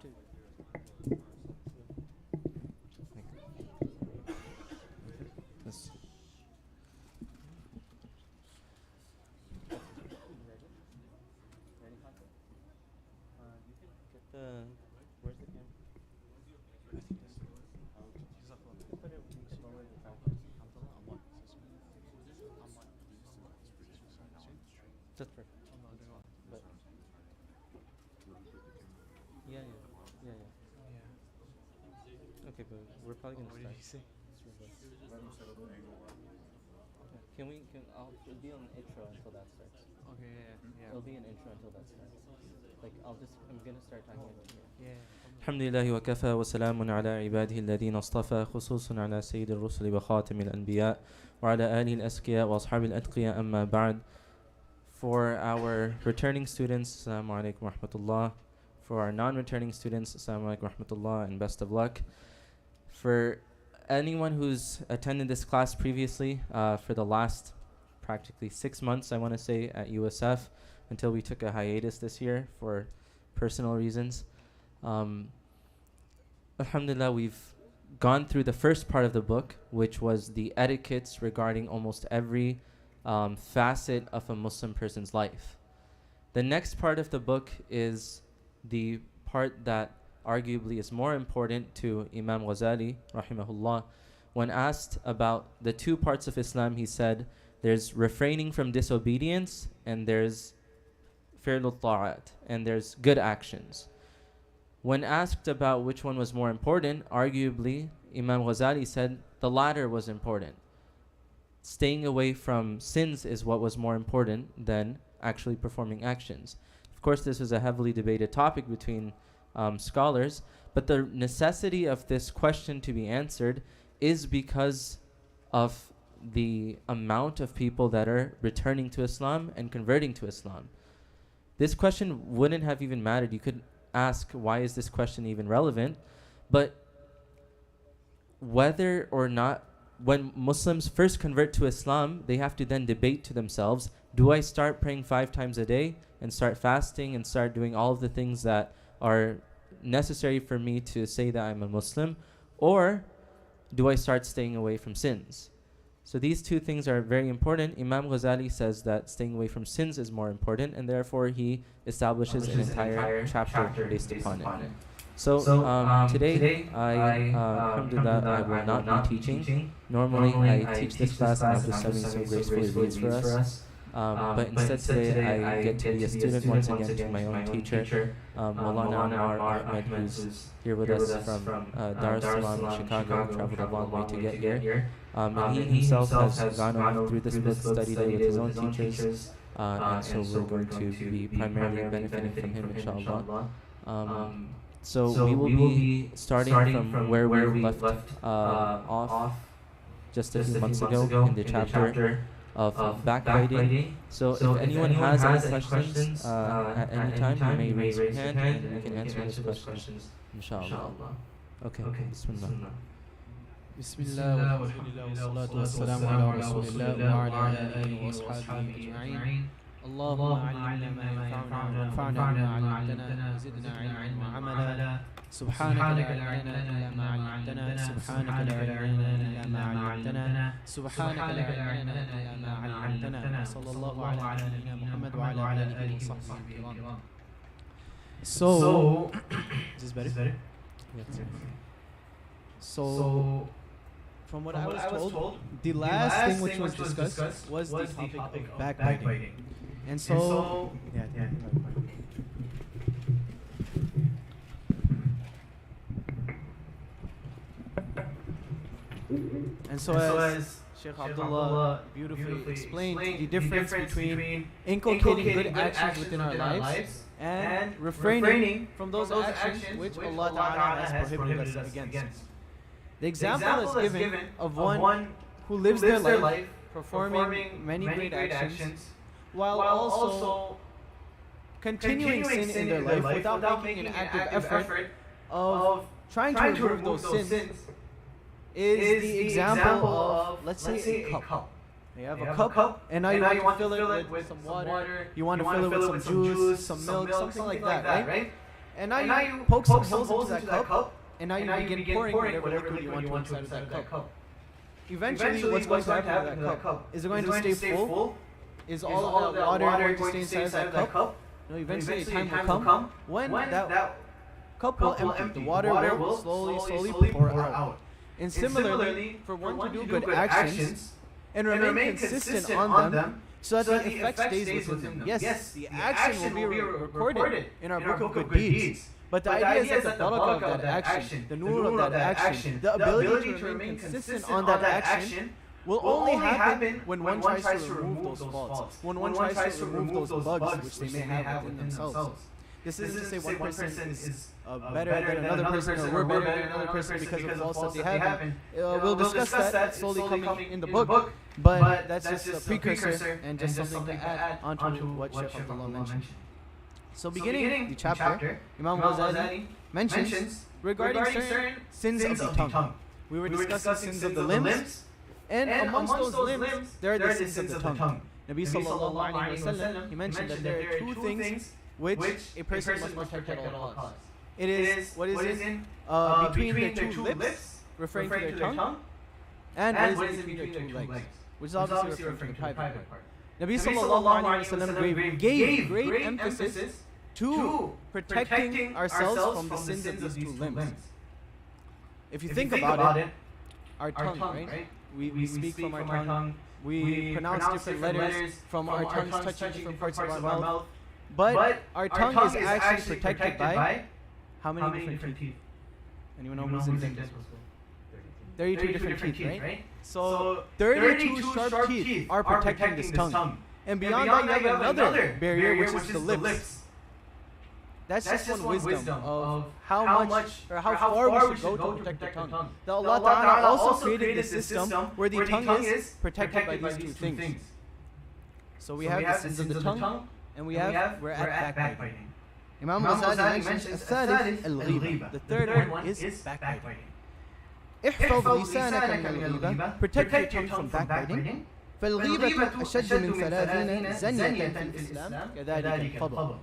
Let's where's the camera? That's perfect. But yeah, yeah, yeah, yeah. Okay, but we're probably gonna start. Can we? It'll be an intro until that starts. Okay, yeah. It'll be an intro until that starts. Like I'm gonna start talking into here. Yeah. الحمد لله وكفى وسلام على عباده الذين اصطفى خصوصا على سيد الرسل وخاتم الأنبياء وعلى آله الأزكياء وأصحاب الأتقياء أما بعد. For our returning students, Assalamu alaikum wa rahmatullah. For our non-returning students, Assalamu alaikum wa rahmatullah, and best of luck. For anyone who's attended this class previously, for the last practically 6 months, I want to say, at USF, until we took a hiatus this year for personal reasons. Alhamdulillah, we've gone through the first part of the book, which was the etiquettes regarding almost every facet of a Muslim person's life. The next part of the book is the part that arguably is more important to Imam Ghazali, rahimahullah. When asked about the two parts of Islam, he said, there's refraining from disobedience, and there's fi'lul ta'at, and there's good actions. When asked about which one was more important, arguably, Imam Ghazali said the latter was important. Staying away from sins is what was more important than actually performing actions. Of course, this was a heavily debated topic between scholars, but the necessity of this question to be answered is because of the amount of people that are returning to Islam and converting to Islam. This question wouldn't have even mattered. You could ask, why is this question even relevant? But whether or not, when Muslims first convert to Islam, they have to then debate to themselves, do I start praying 5 times a day and start fasting and start doing all of the things that are necessary for me to say that I'm a Muslim? Or do I start staying away from sins? So these two things are very important. Imam Ghazali says that staying away from sins is more important, and therefore he establishes an entire chapter based upon it. So today, alhamdulillah, I will not be teaching. Normally, I teach this class and Abdul Sami so gracefully reads for us. But instead today, I get to be a student once again to my own teacher, Maulana Anwar Ahmed, who's here with us from Dar es Salaam, Chicago, traveled a long way to get here. And he himself has gone on through this book, studied it with his own teachers, and so we're going to be primarily benefiting from him, inshallah. So we will be starting from where we left off just a few months ago in the chapter of backbiting. So if anyone has any questions at any time, you may raise your hand and we can answer those questions, inshallah. Okay, bismillah. Bismillah wa salatu wa salamu ala rasulillah wa ala alihi wa ashabihi ajma'in. اللهم علمنا ما ينفعنا وانفعنا بما علمتنا وزدنا علما وعملا سبحانك لا علم لنا إلا ما علمتنا سبحانك لا علم لنا إلا ما علمتنا سبحانك لا علم لنا إلا ما علمتنا صلى الله على نبينا محمد وعلى آله وصحبه الكرام. So is this better? Yes. So from what I was told, the last thing which was discussed was the topic of backbiting. And so, as Sheikh Abdullah beautifully explained, the difference between inculcating good actions within our lives and refraining from those actions which Allah Ta'ala has prohibited us against. The example is given of one who lives their life performing many great actions, while also continuing sin in their life without making an active effort of trying to remove those sins, is the example of, let's say, a cup. You have a cup, and now you want to fill it with some water, you want to fill it with some juice, some milk, something like that, right? And now you poke some holes into that cup, and now you begin pouring whatever liquid you want to inside of that cup. Eventually, what's going to happen to that cup? Is it going to stay full? Is all of that water going to stay inside of that cup? No, eventually a time will come when that cup will empty. The water will slowly pour out. And similarly, for one to do good actions and remain consistent on them, so that the effect stays within them. Yes, the action will be recorded in our book of good deeds. But the idea is that the barakah of that action, the nur of that action, the ability to remain consistent on that action will only happen when one tries to remove those faults, when one tries to remove those bugs which they may have within themselves. This isn't to say one person is better than another person, or we're better than another person because of the faults that they have. We'll discuss that slowly coming in the book, but that's just a precursor and just something to add onto what Shaykh Abdullah mentioned. So beginning the chapter, Imam Ghazali mentions regarding certain sins of the tongue. We were discussing sins of the limbs, and amongst those limbs, there are the sins of the tongue. Nabi sallallahu alayhi wa sallam, he mentioned that there are two things which a person must protect at all costs. It is, what is it? Between their two lips, referring to their tongue, and what is in between their two legs, which is obviously referring to the private part. Nabi sallallahu alayhi wa sallam gave great emphasis to protecting ourselves from the sins of these two limbs. If you think about it, our tongue, right? We speak from our tongue, we pronounce different letters from our tongues touching different parts of our mouth. But our tongue is actually protected by how many different teeth? Anyone know who's in there? 32 different teeth, right? So 32 sharp teeth are protecting this tongue. And beyond that, you have another barrier, which is the lips. That's just one wisdom of how much or how far we should go to protect the tongue. That Allah Ta'ala also created a system where the tongue is protected by these two things. So we have the sins of the tongue, and we're at backbiting. Imam Ghazali mentions الثالث الغيبة. The third one is backbiting. احفظ لسانك من الغيبة. Protect your tongue from backbiting. فالغيبة أشد من 30 زنية في الإسلام كذلك الفضل.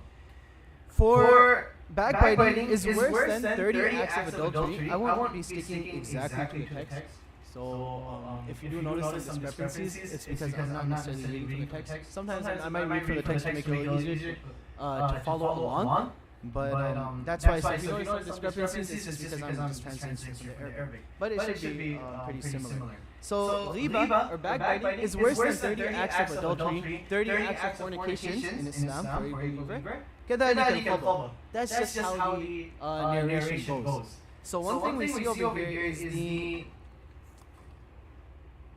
For backbiting is worse than 30 acts of adultery. I won't be sticking exactly to the text. So if you do notice some discrepancies, it's because I'm not necessarily reading from the text. Sometimes I might read from the text to make it a little easier to follow along. But that's why if you notice some discrepancies, it's just because I'm just translating from the Arabic. But it should be pretty similar. So riba or backbiting is worse than 30 acts of adultery, 30 acts of fornication in Islam for a believer. كذلك الفضل. That's just how the narration goes. So one thing we see over here is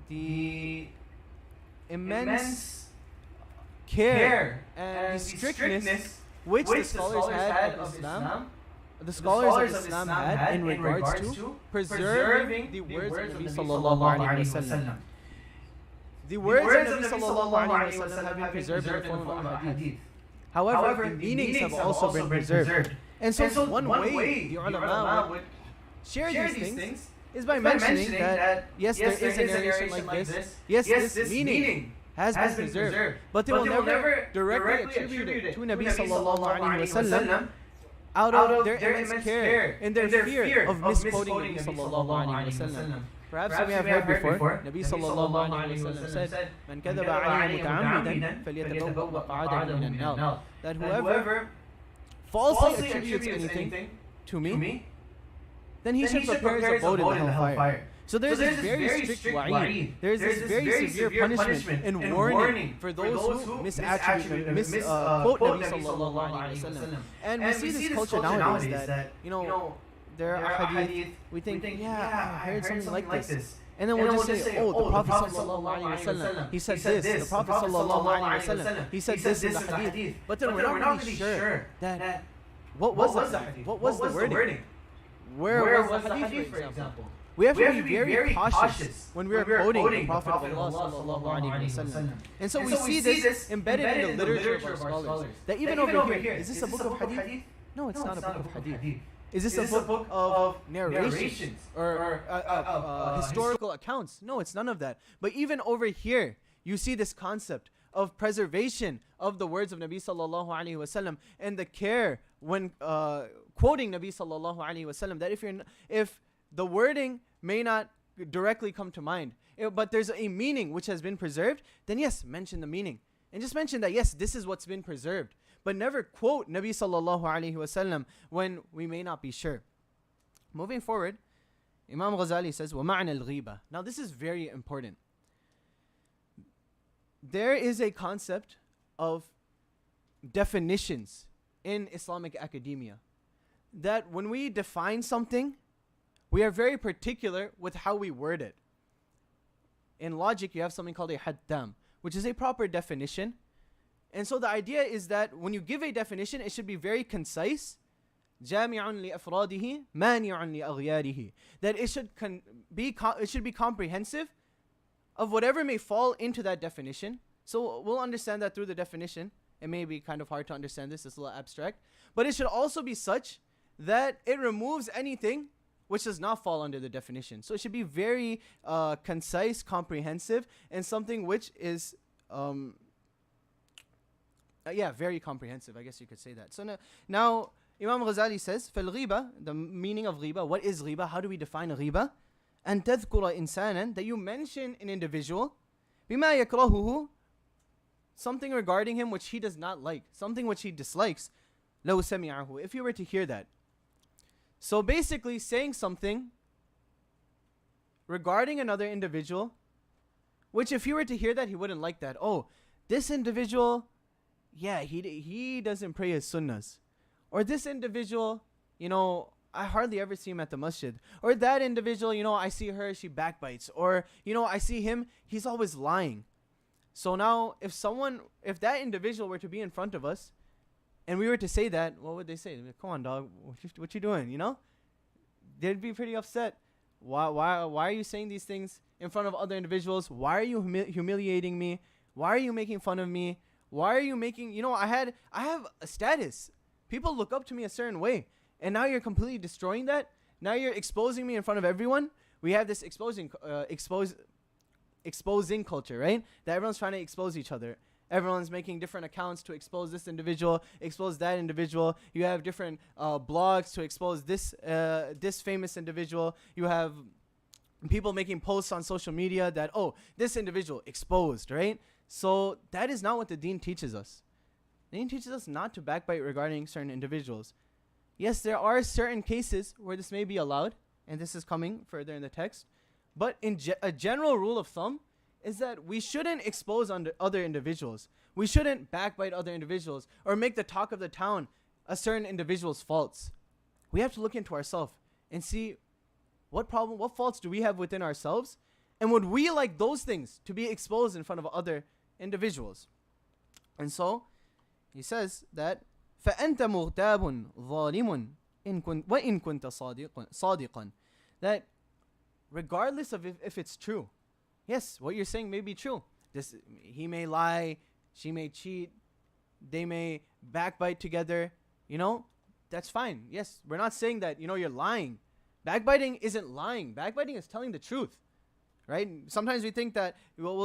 the immense care and the strictness which the scholars had of Islam, the scholars of Islam had in regards to preserving the words of Nabi sallallahu alaihi wasallam. The words of Nabi sallallahu alaihi wasallam have been preserved in the form of hadith. However, the meanings have also been preserved. And so one way the ulama would share these things is by mentioning that yes, there is a narration like this, yes, this meaning has been preserved, but they will never directly attribute it to Nabi sallallahu alaihi wasallam out of their immense care and their fear of misquoting Nabi sallallahu alaihi wasallam. Perhaps you may have heard before, Nabi sallallahu alaihi wasallam said, "Man kadhaba alayya muta'ammidan falyatabawwa maq'adahu min an-nar." That whoever falsely attributes anything to me, then he should prepare his abode in the hellfire. So there's this very strict wa'id. There's this very severe punishment and warning for those who misattribute, misquote Nabi sallallahu alaihi wasallam. And we see this culture nowadays that, there are hadith, we think, yeah, I heard something like this. And then we'll just say, oh, the Prophet sallallahu alaihi wasallam, he said this. The Prophet sallallahu alaihi wasallam, he said this in the hadith. But then we're not really sure that, what was the hadith? What was the wording? Where was the hadith, for example? We have to be very cautious when we are quoting the Prophet of Allah sallallahu alaihi wasallam. And so we see this embedded in the literature of our scholars. That even over here, is this a book of hadith? No, it's not a book of hadith. Is this a book of narrations or historical accounts? No, it's none of that. But even over here, you see this concept of preservation of the words of Nabi sallallahu alaihi wasallam, and the care when quoting Nabi sallallahu alaihi wasallam, that if the wording may not directly come to mind, but there's a meaning which has been preserved, then yes, mention the meaning. And just mention that yes, this is what's been preserved. But never quote Nabi sallallahu alaihi wasallam when we may not be sure. Moving forward, Imam Ghazali says, وَمَعْنَى الْغِيبَةِ. Now this is very important. There is a concept of definitions in Islamic academia, that when we define something, we are very particular with how we word it. In logic, you have something called a haddam, which is a proper definition. And so the idea is that when you give a definition, it should be very concise. جامع لأفراده مانع لأغياره. That it should be comprehensive of whatever may fall into that definition. So we'll understand that through the definition. It may be kind of hard to understand this, it's a little abstract. But it should also be such that it removes anything which does not fall under the definition. So it should be very concise, comprehensive, and something which is very comprehensive, I guess you could say that. So now Imam Ghazali says, فَالْغِيبَةِ, the meaning of ghiba. What is ghiba? How do we define ghiba? أَن تَذْكُرَ إِنسَانًا, that you mention an individual, بِمَا يَكْرَهُهُ, something regarding him which he does not like, something which he dislikes, لَوْ سَمِعَهُ, if you were to hear that. So basically saying something regarding another individual, which if you were to hear that, he wouldn't like that. Oh, this individual, yeah, he doesn't pray his sunnahs. Or this individual, I hardly ever see him at the masjid. Or that individual, I see her, she backbites. Or, I see him, he's always lying. So now, if that individual were to be in front of us, and we were to say that, what would they say? Come on, dog, what you doing, They'd be pretty upset. Why are you saying these things in front of other individuals? Why are you humiliating me? Why are you making fun of me? Why are you making, I have a status. People look up to me a certain way. And now you're completely destroying that. Now you're exposing me in front of everyone. We have this exposing culture, right? That everyone's trying to expose each other. Everyone's making different accounts to expose this individual, expose that individual. You have different blogs to expose this famous individual. You have people making posts on social media that, oh, this individual exposed, right? So that is not what the deen teaches us. The deen teaches us not to backbite regarding certain individuals. Yes, there are certain cases where this may be allowed, and this is coming further in the text. But in a general rule of thumb is that we shouldn't expose other individuals. We shouldn't backbite other individuals or make the talk of the town a certain individual's faults. We have to look into ourselves and see what faults do we have within ourselves, and would we like those things to be exposed in front of other individuals? And so he says that فَأَنْتَ مُغْتَابٌ ظَالِمٌ وَإِن كُنْتَ صَادِقًا, that regardless of if it's true, yes, what you're saying may be true. He may lie, she may cheat, they may backbite together, that's fine. Yes, we're not saying that, you're lying. Backbiting isn't lying. Backbiting is telling the truth, right? Sometimes we think that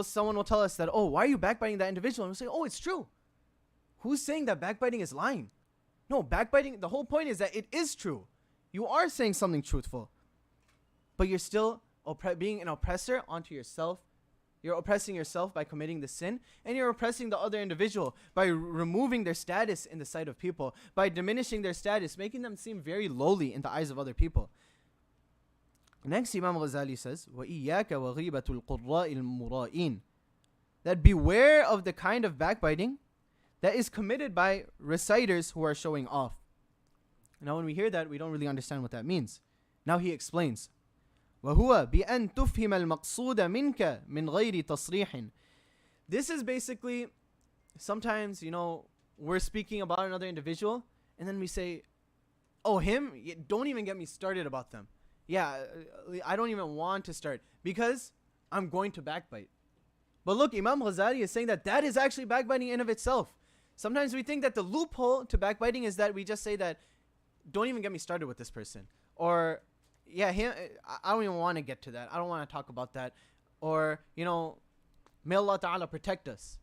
someone will tell us that, oh, why are you backbiting that individual? And we'll say, oh, it's true. Who's saying that backbiting is lying? No, backbiting, the whole point is that it is true. You are saying something truthful, but you're still being an oppressor onto yourself. You're oppressing yourself by committing the sin, and you're oppressing the other individual by removing their status in the sight of people, by diminishing their status, making them seem very lowly in the eyes of other people. Next, Imam Ghazali says, وَإِيَّاكَ وَغِيبَةُ الْقُرَّاءِ الْمُرَائِينَ, that beware of the kind of backbiting that is committed by reciters who are showing off. Now when we hear that, we don't really understand what that means. Now he explains, وَهُوَ بِأَن تُفْهِمَ الْمَقْصُودَ مِنْكَ مِنْ غَيْرِ تَصْرِيحٍ. This is basically, sometimes, we're speaking about another individual, and then we say, oh, him? Don't even get me started about them. Yeah, I don't even want to start, because I'm going to backbite. But look, Imam Ghazali is saying that is actually backbiting in of itself. Sometimes we think that the loophole to backbiting is that we just say that, don't even get me started with this person. Or, yeah, him, I don't even want to get to that. I don't want to talk about that. Or, may Allah Ta'ala protect us.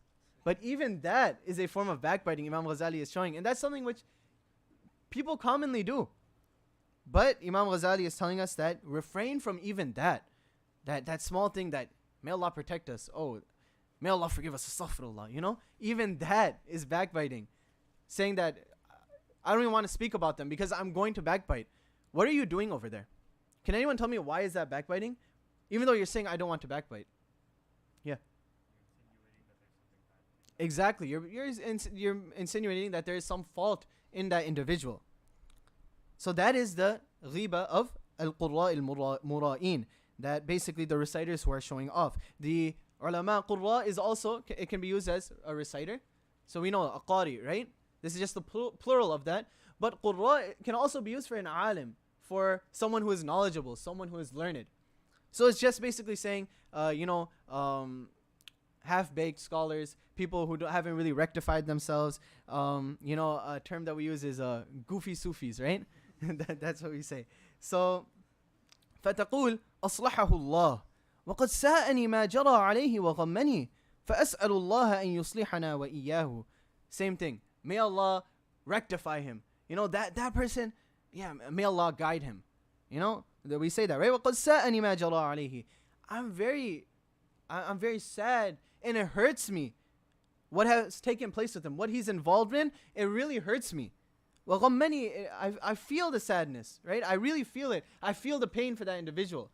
But even that is a form of backbiting, Imam Ghazali is showing. And that's something which people commonly do. But Imam Ghazali is telling us that refrain from even that small thing that, may Allah protect us. Oh, may Allah forgive us. Astaghfirullah. You know, even that is backbiting. Saying that, I don't even want to speak about them because I'm going to backbite. What are you doing over there? Can anyone tell me why is that backbiting? Even though you're saying I don't want to backbite. Yeah. Exactly. You're insinuating that there is some fault in that individual. So that is the ghiba of al-qurra al-mura'in. That basically the reciters who are showing off. The ulama qurra is also, it can be used as a reciter. So we know a qari, right? This is just the plural of that. But qurra can also be used for an alim, for someone who is knowledgeable, someone who is learned. So it's just basically saying, half-baked scholars, people who haven't really rectified themselves. A term that we use is goofy Sufis, right? That's what we say. So, فتقول أصلحه الله وقد ساءني ما جرى عليه وغمني فأسأل الله أن يصلحنا وإياه. Same thing. May Allah rectify him. You know, that person, yeah, may Allah guide him. You know, that we say that, right? وقد ساءني ما جرى عليه. I'm very sad, and it hurts me what has taken place with him, what he's involved in. It really hurts me. وغمني, I feel the sadness, right? I really feel it. I feel the pain for that individual.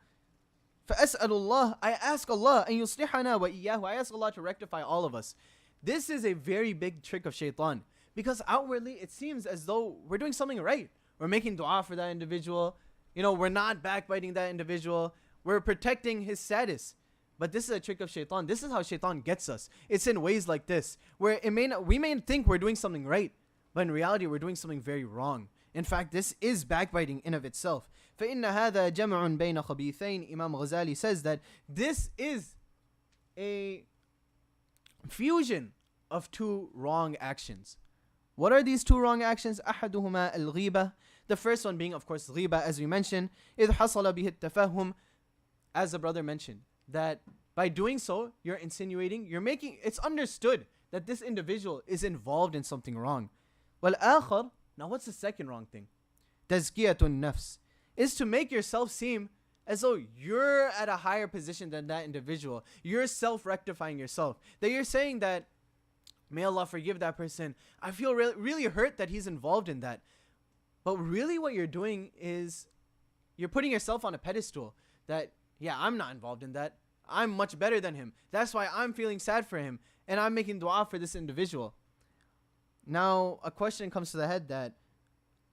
فأسأل الله, I ask Allah أن يصلحنا وإياه. I ask Allah to rectify all of us. This is a very big trick of shaitan, because outwardly it seems as though we're doing something right. We're making dua for that individual. You know, we're not backbiting that individual. We're protecting his status. But this is a trick of shaitan. This is how shaitan gets us. It's in ways like this, where we may think we're doing something right, but in reality we're doing something very wrong. In fact, this is backbiting in of itself. فَإِنَّ هَذَا جَمْعٌ بَيْنَ خَبِيثَيْنِ. Imam Ghazali says that this is a fusion of two wrong actions. What are these two wrong actions? أَحَدُهُمَا الْغِيبَةِ. The first one being, of course, ghiba, as we mentioned. إِذْ حَصَلَ بِهِ التَّفَهُمْ. As the brother mentioned, that by doing so, you're insinuating, it's understood that this individual is involved in something wrong. وَالْآخَرُ. Now what's the second wrong thing? تَزْكِيَةُ النَّفْسِ. Is to make yourself seem as though you're at a higher position than that individual. You're self-rectifying yourself. That you're saying that, may Allah forgive that person. I feel really hurt that he's involved in that. But really what you're doing is you're putting yourself on a pedestal that, yeah, I'm not involved in that. I'm much better than him. That's why I'm feeling sad for him. And I'm making dua for this individual. Now, a question comes to the head that,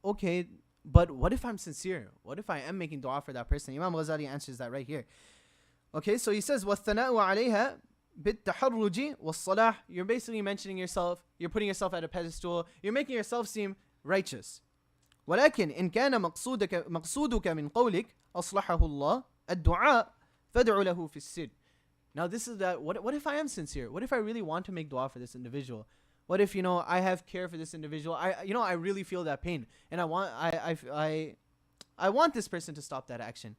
okay, but what if I'm sincere? What if I am making dua for that person? Imam Ghazali answers that right here. Okay, so he says, وَالثَّنَاءُ عَلَيْهَا بِالتَّحَرُّجِ وَالصَّلَاحِ. You're basically mentioning yourself. You're putting yourself at a pedestal. You're making yourself seem righteous. ولكن إن كان مقصودك من قولك أصلحه الله الدعاء فادع له في السر. Now this is that, what if I am sincere? What if I really want to make dua for this individual? What if, I have care for this individual? I really feel that pain, and I want this person to stop that action.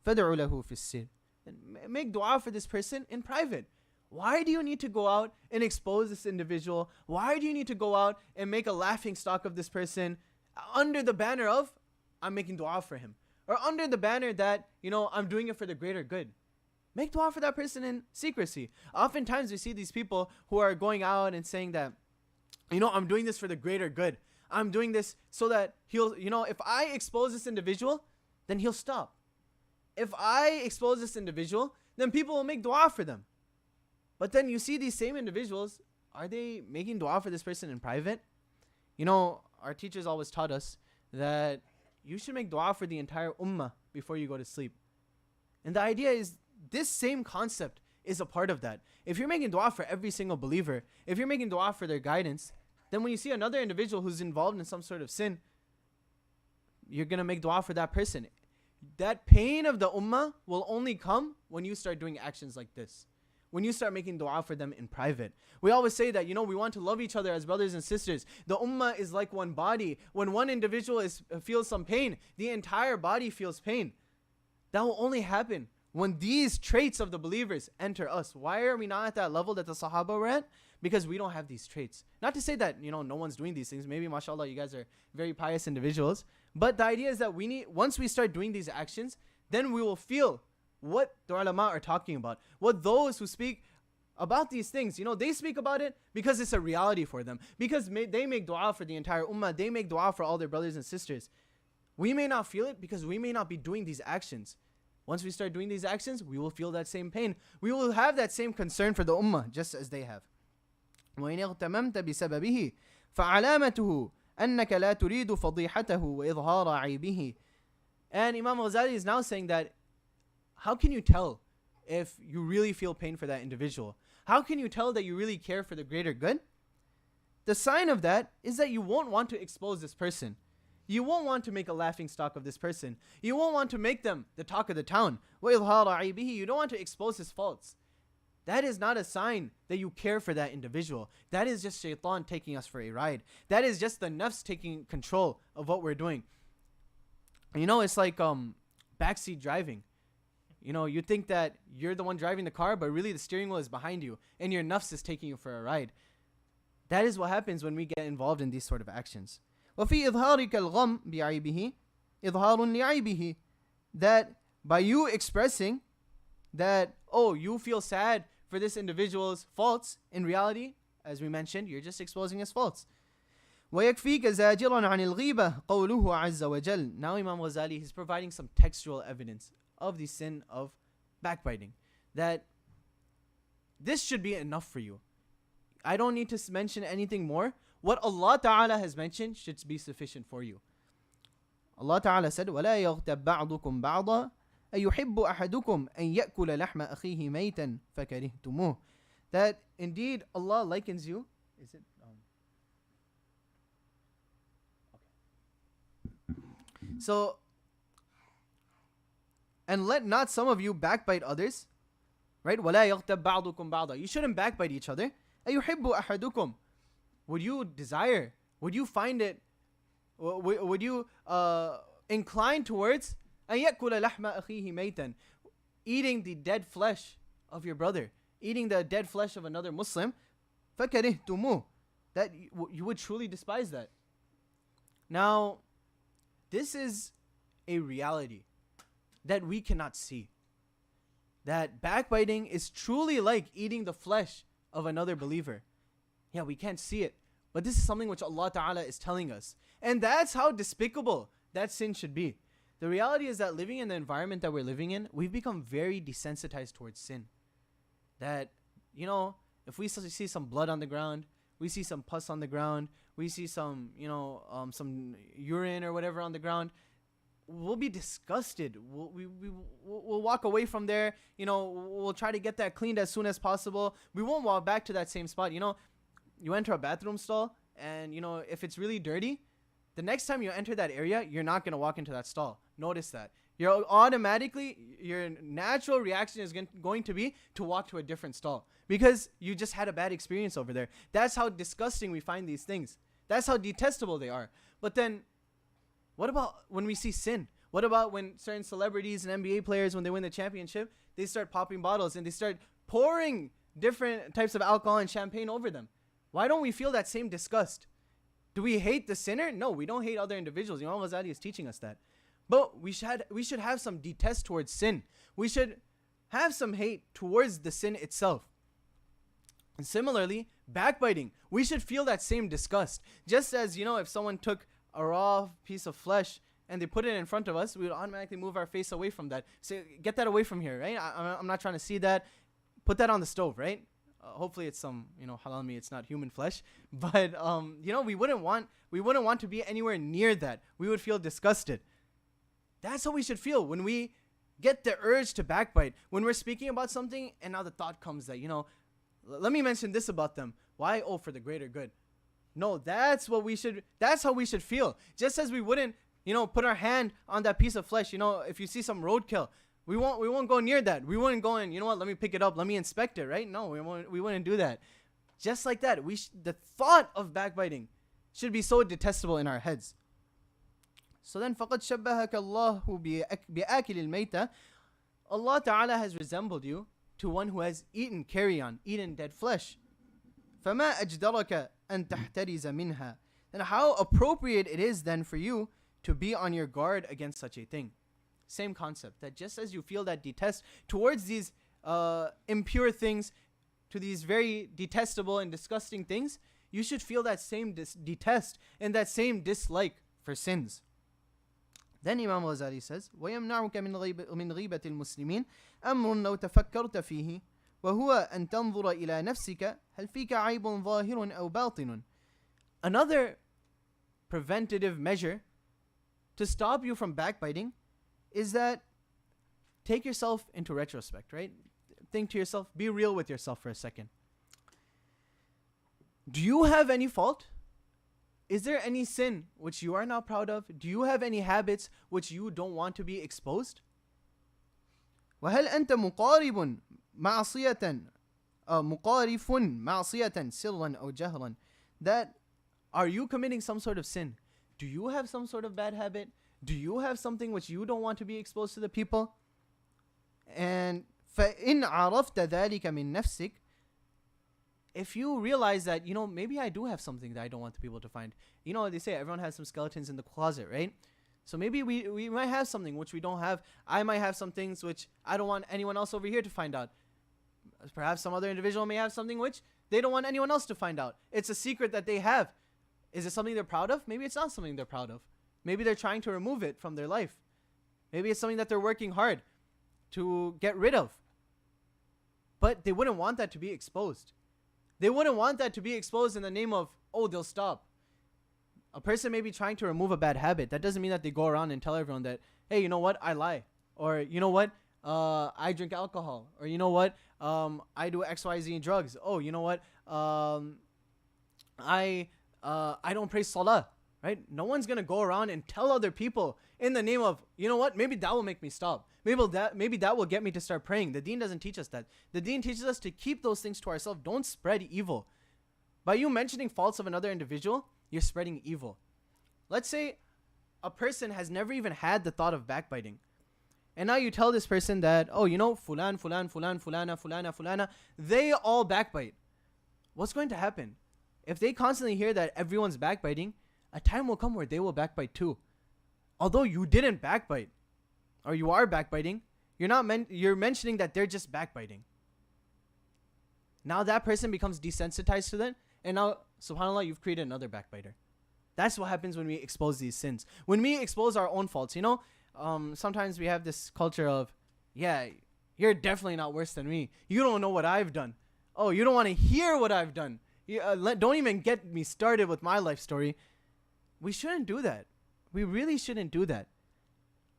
فادع له في السر. And make dua for this person in private. Why do you need to go out and expose this individual? Why do you need to go out and make a laughing stock of this person under the banner of, I'm making dua for him? Or under the banner that, I'm doing it for the greater good. Make dua for that person in secrecy. Oftentimes we see these people who are going out and saying that, I'm doing this for the greater good. I'm doing this so that he'll, if I expose this individual, then he'll stop. If I expose this individual, then people will make dua for them. But then you see these same individuals, are they making dua for this person in private? Our teachers always taught us that you should make dua for the entire ummah before you go to sleep. And the idea is, this same concept is a part of that. If you're making dua for every single believer, if you're making dua for their guidance, then when you see another individual who's involved in some sort of sin, you're going to make dua for that person. That pain of the ummah will only come when you start doing actions like this. When you start making dua for them in private. We always say that, we want to love each other as brothers and sisters. The ummah is like one body. When one individual feels some pain, the entire body feels pain. That will only happen when these traits of the believers enter us. Why are we not at that level that the Sahaba were at? because we don't have these traits. Not to say that, no one's doing these things. Maybe, mashallah, you guys are very pious individuals. But the idea is that once we start doing these actions, then we will feel what the ulama are talking about. What those who speak about these things, they speak about it because it's a reality for them. Because they make dua for the entire ummah. They make dua for all their brothers and sisters. We may not feel it because we may not be doing these actions. Once we start doing these actions, we will feel that same pain. We will have that same concern for the ummah, just as they have. وَإِنِ اغْتَمَمْتَ بِسَبَبِهِ فَعَلَامَتُهُ أَنَّكَ لَا تُرِيدُ فَضِيحَتَهُ وَإِظْهَارَ عَيْبِهِ. And Imam Ghazali is now saying that, how can you tell if you really feel pain for that individual? How can you tell that you really care for the greater good? The sign of that is that you won't want to expose this person. You won't want to make a laughing stock of this person. You won't want to make them the talk of the town. وَإِظْهَارَ عَيْبِهِ. You don't want to expose his faults. That is not a sign that you care for that individual. That is just shaitan taking us for a ride. That is just the nafs taking control of what we're doing. It's like backseat driving. You think that you're the one driving the car, but really the steering wheel is behind you and your nafs is taking you for a ride. That is what happens when we get involved in these sort of actions. وَفِي إِظْهَارِكَ الْغَمْ بِعَيْبِهِ إِظْهَارٌ لِعَيْبِهِ. That by you expressing that, you feel sad for this individual's faults, in reality, as we mentioned, you're just exposing his faults. وَيَكْفِيكَ زَاجِرًا عَنِ الْغِيبَةِ قَوْلُهُ عَزَّ وَجَلَّ. Now Imam Ghazali is providing some textual evidence of the sin of backbiting. That this should be enough for you. I don't need to mention anything more. What Allah Ta'ala has mentioned should be sufficient for you. Allah Ta'ala said, وَلَا يَغْتَبْ بَعْضُكُمْ بَعْضًا أَيُحِبُّ أَحَدُكُمْ أَن يَأْكُلَ لَحْمَ أَخِيهِ مَيْتًا فَكَرِهْتُمُوهُ. That indeed Allah likens you. Is it? Okay. So, and let not some of you backbite others. Right? وَلَا يَغْتَبْ بَعْضُكُمْ بَعْضًا. You shouldn't backbite each other. أَيُحِبُّ أَحَدُكُمْ. Would you desire? Would you find it? Would you incline towards أن يأكل لحم أخيه ميتا, eating the dead flesh of your brother, eating the dead flesh of another Muslim? فَكَرِهْتُمُوهُ. That you would truly despise that. Now, this is a reality that we cannot see. That backbiting is truly like eating the flesh of another believer. Yeah, we can't see it, but this is something which Allah Ta'ala is telling us. And that's how despicable that sin should be. The reality is that living in the environment that we're living in, we've become very desensitized towards sin. That, if we see some blood on the ground, we see some pus on the ground, we see some urine or whatever on the ground, we'll be disgusted. We'll walk away from there. We'll try to get that cleaned as soon as possible. We won't walk back to that same spot. You enter a bathroom stall, and if it's really dirty, the next time you enter that area, you're not going to walk into that stall. Notice that. Your natural reaction is going to be to walk to a different stall because you just had a bad experience over there. That's how disgusting we find these things. That's how detestable they are. But then, what about when we see sin? What about when certain celebrities and NBA players, when they win the championship, they start popping bottles and they start pouring different types of alcohol and champagne over them? Why don't we feel that same disgust? Do we hate the sinner? No, we don't hate other individuals. Imam Ghazali is teaching us that. But we should have some detest towards sin. We should have some hate towards the sin itself. And similarly, backbiting. We should feel that same disgust. Just as, if someone took a raw piece of flesh and they put it in front of us, we would automatically move our face away from that. Say, get that away from here, right? I'm not trying to see that. Put that on the stove, right? Hopefully it's some, halal meat, it's not human flesh. But, we wouldn't want to be anywhere near that. We would feel disgusted. That's how we should feel when we get the urge to backbite. When we're speaking about something and now the thought comes that, let me mention this about them. Why? Oh, for the greater good. No, that's how we should feel. Just as we wouldn't, put our hand on that piece of flesh. If you see some roadkill, we won't go near that. We wouldn't go and, let me pick it up. Let me inspect it, right? No, we wouldn't do that. Just like that, the thought of backbiting should be so detestable in our heads. So then, فَقَدْ شَبَّهَكَ اللَّهُ بِآكِلِ الْمَيْتَةِ. Allah Ta'ala has resembled you to one who has eaten carrion, eaten dead flesh. فَمَا أَجْدَرَكَ أَن تَحْتَرِزَ مِنْهَا. Then how appropriate it is then for you to be on your guard against such a thing. Same concept, that just as you feel that detest towards these impure things, to these very detestable and disgusting things, you should feel that same detest and that same dislike for sins. Then Imam Ghazali says, وَيَمْنَعُكَ مِنْ غِيبَةِ الْمُسْلِمِينَ أَمْرٌ لَوْ تَفَكَّرْتَ فِيهِ وَهُوَ أَن تَنْظُرَ إِلَى نَفْسِكَ هَلْ فِيكَ عَيْبٌ ظَاهِرٌ أَوْ بَاطِنٌ. Another preventative measure to stop you from backbiting is that take yourself into retrospect, right? Think to yourself, be real with yourself for a second. Do you have any fault? Is there any sin which you are not proud of? Do you have any habits which you don't want to be exposed? وَهَلْ أَنْتَ مُقَارِفٌ مَعْصِيَةً سِرًّا أَوْ جَهْرًا. That are you committing some sort of sin? Do you have some sort of bad habit? Do you have something which you don't want to be exposed to the people? And فَإِنْ عَرَفْتَ ذَلِكَ مِنْ نَفْسِكَ. If you realize that, maybe I do have something that I don't want the people to find. They say everyone has some skeletons in the closet, right? So maybe we might have something which we don't have. I might have some things which I don't want anyone else over here to find out. Perhaps some other individual may have something which they don't want anyone else to find out. It's a secret that they have. Is it something they're proud of? Maybe it's not something they're proud of. Maybe they're trying to remove it from their life. Maybe it's something that they're working hard to get rid of. But they wouldn't want that to be exposed. They wouldn't want that to be exposed in the name of, they'll stop. A person may be trying to remove a bad habit. That doesn't mean that they go around and tell everyone that, hey, you know what, I lie. Or, you know what, I drink alcohol. Or, you know what, I do XYZ drugs. Oh, you know what, I don't pray salah. Right? No one's going to go around and tell other people in the name of, you know what, maybe that will make me stop. Maybe that will get me to start praying. The deen doesn't teach us that. The deen teaches us to keep those things to ourselves. Don't spread evil. By you mentioning faults of another individual, you're spreading evil. Let's say a person has never even had the thought of backbiting. And now you tell this person that, fulan, they all backbite. What's going to happen? If they constantly hear that everyone's backbiting, a time will come where they will backbite too. Although you didn't backbite, or you are backbiting, you're mentioning that they're just backbiting. Now that person becomes desensitized to that, and now, subhanAllah, you've created another backbiter. That's what happens when we expose these sins. When we expose our own faults, sometimes we have this culture of, you're definitely not worse than me. You don't know what I've done. Oh, you don't want to hear what I've done. Don't even get me started with my life story. We shouldn't do that. We really shouldn't do that.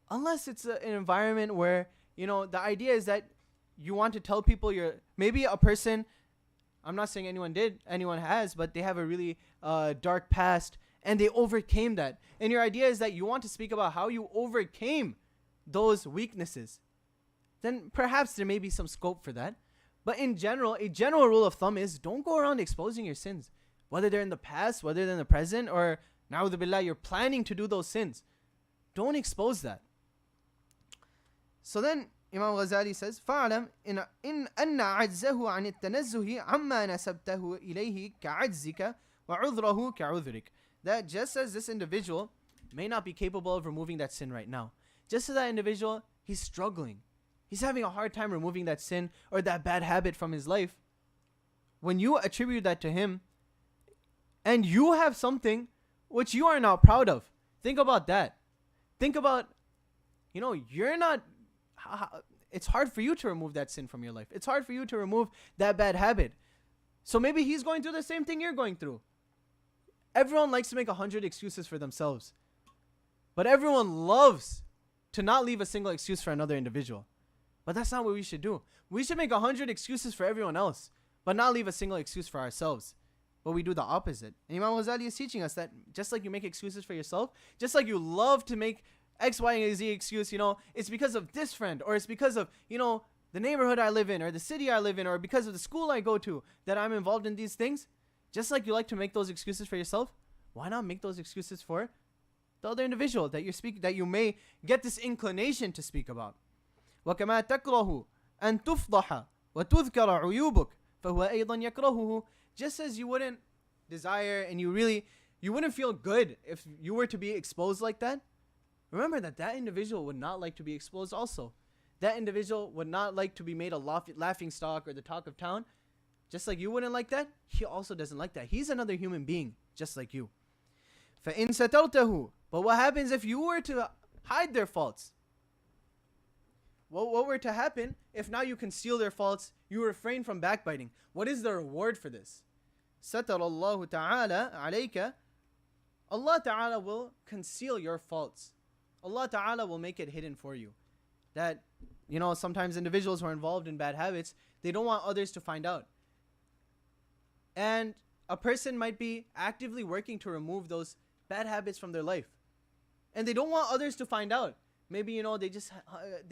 Unless it's an environment where, the idea is that you want to tell people maybe a person, I'm not saying anyone has, but they have a really dark past and they overcame that. And your idea is that you want to speak about how you overcame those weaknesses. Then perhaps there may be some scope for that. But in general, a general rule of thumb is don't go around exposing your sins. Whether they're in the past, whether they're in the present, or na'udhu billah, you're planning to do those sins. Don't expose that. So then Imam Ghazali says, فَعْلَمْ إِنْ أَنَّ عَجْزَهُ عَنِ التَّنَزُّهِ عَمَّا نَسَبْتَهُ إِلَيْهِ كَعَجْزِكَ وَعُذْرَهُ كَعُذْرِكَ. That just as this individual may not be capable of removing that sin right now, just as that individual, he's struggling. He's having a hard time removing that sin or that bad habit from his life. When you attribute that to him, and you have something which you are not proud of, think about that. Think about, you're not, it's hard for you to remove that sin from your life. It's hard for you to remove that bad habit. So maybe he's going through the same thing you're going through. Everyone likes to make 100 excuses for themselves. But everyone loves to not leave a single excuse for another individual. But that's not what we should do. We should make 100 excuses for everyone else, but not leave a single excuse for ourselves. But we do the opposite. And Imam Ghazali is teaching us that just like you make excuses for yourself, just like you love to make X, Y, and Z excuse, it's because of this friend, or it's because of, the neighborhood I live in, or the city I live in, or because of the school I go to that I'm involved in these things. Just like you like to make those excuses for yourself, why not make those excuses for the other individual that you may get this inclination to speak about? وَكَمَا تَكْرَهُ أَن تُفْضَحَ وَتُذْكَرَ عُيُوبُكَ فَهُوَ أَيْضًا يَكْرَهُهُ. Just as you wouldn't desire and you wouldn't feel good if you were to be exposed like that. Remember that individual would not like to be exposed also. That individual would not like to be made a laughing stock or the talk of town. Just like you wouldn't like that, he also doesn't like that. He's another human being, just like you. فَإِن سَتَرْتَهُ. But what happens if you were to hide their faults? What were to happen if now you conceal their faults, you refrain from backbiting? What is the reward for this? سَتَرَ اللَّهُ تَعَالَى عَلَيْكَ. Allah Ta'ala will conceal your faults. Allah Ta'ala will make it hidden for you. That, sometimes individuals who are involved in bad habits, they don't want others to find out. And a person might be actively working to remove those bad habits from their life. And they don't want others to find out. Maybe, they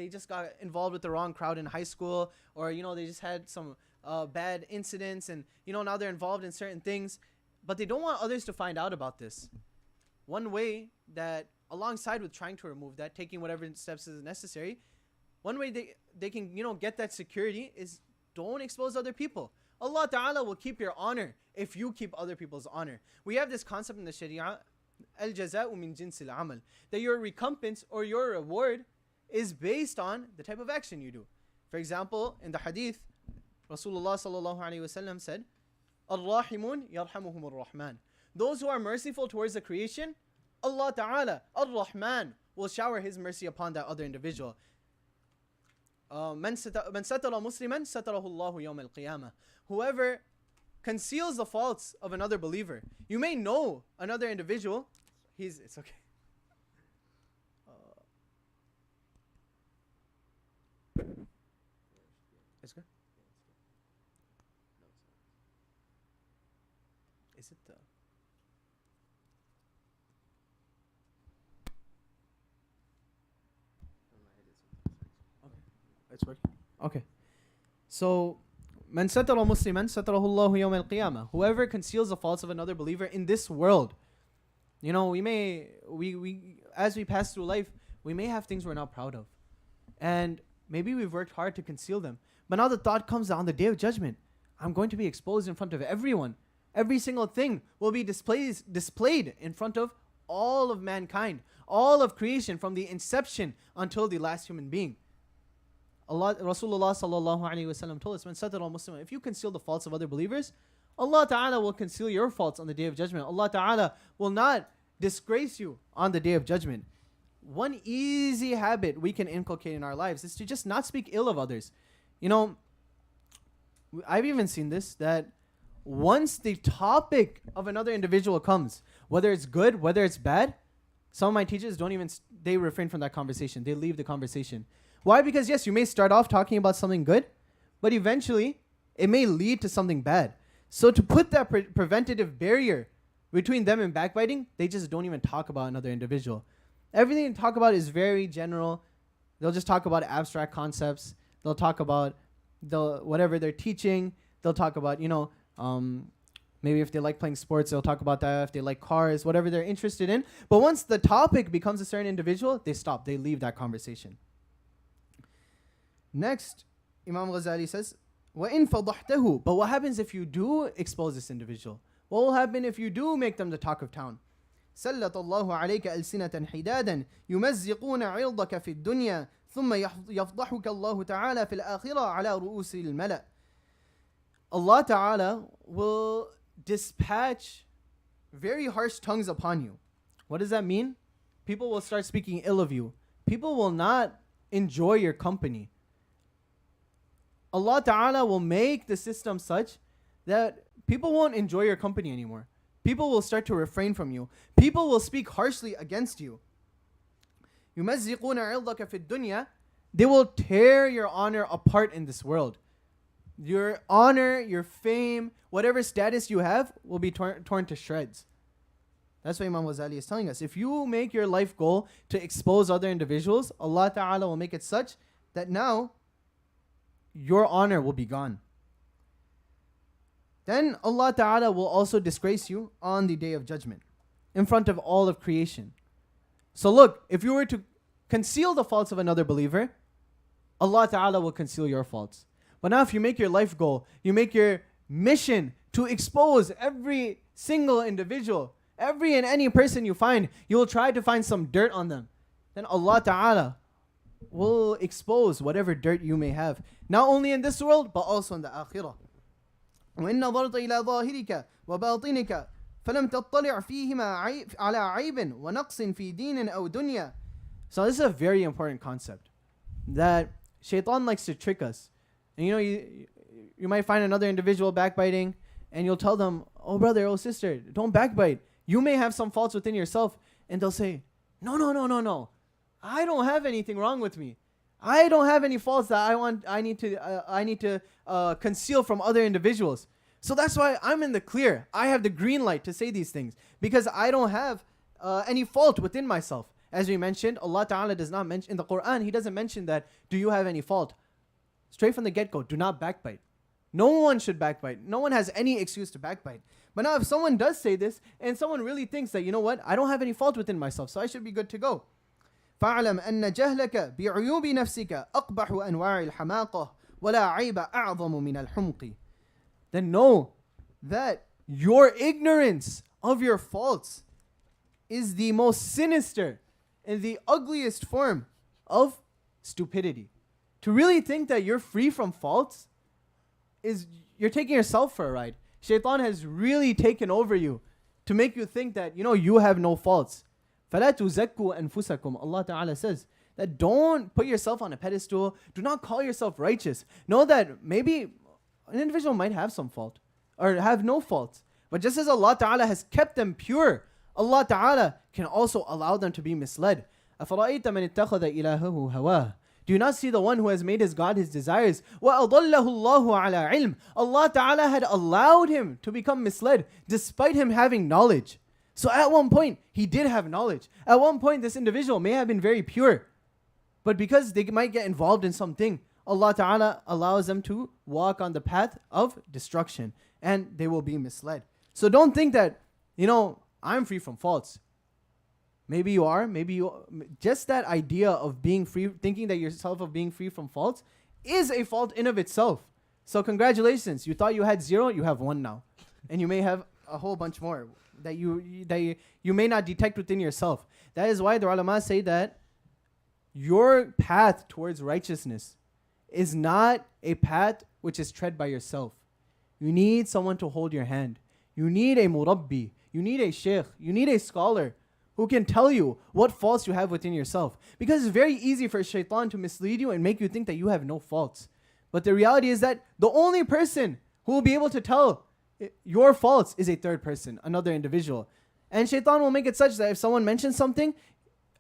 just got involved with the wrong crowd in high school, or, they just had some bad incidents, and, now they're involved in certain things, but they don't want others to find out about this. One way that, alongside with trying to remove that, taking whatever steps is necessary, one way they can, get that security is don't expose other people. Allah Ta'ala will keep your honor if you keep other people's honor. We have this concept in the Sharia, al-jaza'u min jinsil amal, that your recompense or your reward is based on the type of action you do. For example, in the hadith, Rasulullah sallallahu alaihi wasallam said, "Ar-rahimun yarhamuhum ar-rahman." Those who are merciful towards the creation, Allah Ta'ala, Ar-Rahman, will shower His mercy upon that other individual. Man satara musliman satarahu Allahu yawm al-qiyamah. Whoever conceals the faults of another believer. You may know another individual. It's okay. It's good. Is it the? It's working. Okay. So, man satara musliman satarahu Allahu yawm al-qiyamah. Whoever conceals the faults of another believer in this world. We as we pass through life, we may have things we're not proud of. And maybe we've worked hard to conceal them. But now the thought comes that on the day of judgment, I'm going to be exposed in front of everyone. Every single thing will be displayed in front of all of mankind, all of creation, from the inception until the last human being. Rasulullah sallallahu alaihi wasallam told us, "Man satara muslim." If you conceal the faults of other believers, Allah Ta'ala will conceal your faults on the day of judgment. Allah Ta'ala will not disgrace you on the day of judgment. One easy habit we can inculcate in our lives is to just not speak ill of others. I've even seen this, that once the topic of another individual comes, whether it's good, whether it's bad, some of my teachers they refrain from that conversation. They leave the conversation. Why? Because yes, you may start off talking about something good, but eventually it may lead to something bad. So to put that preventative barrier between them and backbiting, they just don't even talk about another individual. Everything they talk about is very general. They'll just talk about abstract concepts. They'll talk about whatever they're teaching. They'll talk about, maybe if they like playing sports, they'll talk about that. If they like cars, whatever they're interested in. But once the topic becomes a certain individual, they stop. They leave that conversation. Next, Imam Ghazali says, وَإِن فَضَحْتَهُ. But what happens if you do expose this individual? What will happen if you do make them the talk of town? سَلَّطَ اللَّهُ عَلَيْكَ أَلْسِنَةً حِدَادًا يُمَزِّقُونَ عِرْضَكَ فِي الدُّنْيَا ثُمَّ يَفْضَحُكَ اللَّهُ تَعَالَى فِي الْآخِرَةِ عَلَى رُؤُوسِ الْمَلَأِ. Allah Ta'ala will dispatch very harsh tongues upon you. What does that mean? People will start speaking ill of you. People will not enjoy your company. Allah Ta'ala will make the system such that people won't enjoy your company anymore. People will start to refrain from you. People will speak harshly against you. يُمَزِّقُونَ عِرْضَكَ فِي الدُّنْيَا. They will tear your honor apart in this world. Your honor, your fame, whatever status you have will be torn to shreds. That's what Imam Ghazali is telling us. If you make your life goal to expose other individuals, Allah Ta'ala will make it such that now your honor will be gone. Then Allah Ta'ala will also disgrace you on the day of judgment in front of all of creation. So look, if you were to conceal the faults of another believer, Allah Ta'ala will conceal your faults. But now if you make your life goal, you make your mission to expose every single individual, every and any person you find, you will try to find some dirt on them. Then Allah Ta'ala will expose whatever dirt you may have. Not only in this world, but also in the akhirah. وإن نظرت إلى ظاهرك وباطنك فلم تطلع فيهما على عيب ونقص في دين أو دنيا. So this is a very important concept, that shaitan likes to trick us. And you might find another individual backbiting, and you'll tell them, oh brother, oh sister, don't backbite. You may have some faults within yourself. And they'll say, no. I don't have anything wrong with me. I don't have any faults that I need to conceal from other individuals. So that's why I'm in the clear. I have the green light to say these things, because I don't have any fault within myself. As we mentioned, Allah Ta'ala does not mention in the Quran, He doesn't mention that, do you have any fault? Straight from the get-go, do not backbite. No one should backbite. No one has any excuse to backbite. But now if someone does say this, and someone really thinks that, you know what, I don't have any fault within myself, so I should be good to go. فَاعْلَمْ أَنَّ جَهْلَكَ بِعُيُوبِ نَفْسِكَ أَقْبَحُ أَنْوَاعِ الْحَمَاقَةِ وَلَا عَيْبَ أَعْظَمُ مِنَ الْحُمْقِ. Then know that your ignorance of your faults is the most sinister and the ugliest form of stupidity. To really think that you're free from faults is you're taking yourself for a ride. Shaitan has really taken over you to make you think that, you have no faults. فَلَا تُزَكُّوا أَنفُسَكُمْ. Allah Ta'ala says that don't put yourself on a pedestal. Do not call yourself righteous. Know that maybe an individual might have some fault or have no faults. But just as Allah Ta'ala has kept them pure, Allah Ta'ala can also allow them to be misled. أَفَرَأَيْتَ مَنِ اتَّخَذَ إِلَهَهُ هَوَاهُ. Do you not see the one who has made his God his desires? وَأَضَلَّهُ اللَّهُ عَلَىٰ عِلْمٍ. Allah Ta'ala had allowed him to become misled despite him having knowledge. So at one point, he did have knowledge. At one point, this individual may have been very pure. But because they might get involved in something, Allah Ta'ala allows them to walk on the path of destruction. And they will be misled. So don't think that, I'm free from faults. Maybe you are. Just that idea of being free, thinking that yourself of being free from faults is a fault in of itself. So congratulations. You thought you had 0, you have 1 now. And you may have a whole bunch more that you may not detect within yourself. That is why the ulama say that your path towards righteousness is not a path which is tread by yourself. You need someone to hold your hand. You need a murabbi. You need a sheikh. You need a scholar who can tell you what faults you have within yourself. Because it's very easy for shaitan to mislead you and make you think that you have no faults. But the reality is that the only person who will be able to tell your faults is a third person, another individual. And shaitan will make it such that if someone mentions something,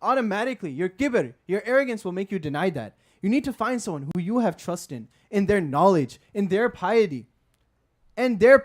automatically your kibr, your arrogance will make you deny that. You need to find someone who you have trust in their knowledge, in their piety, and their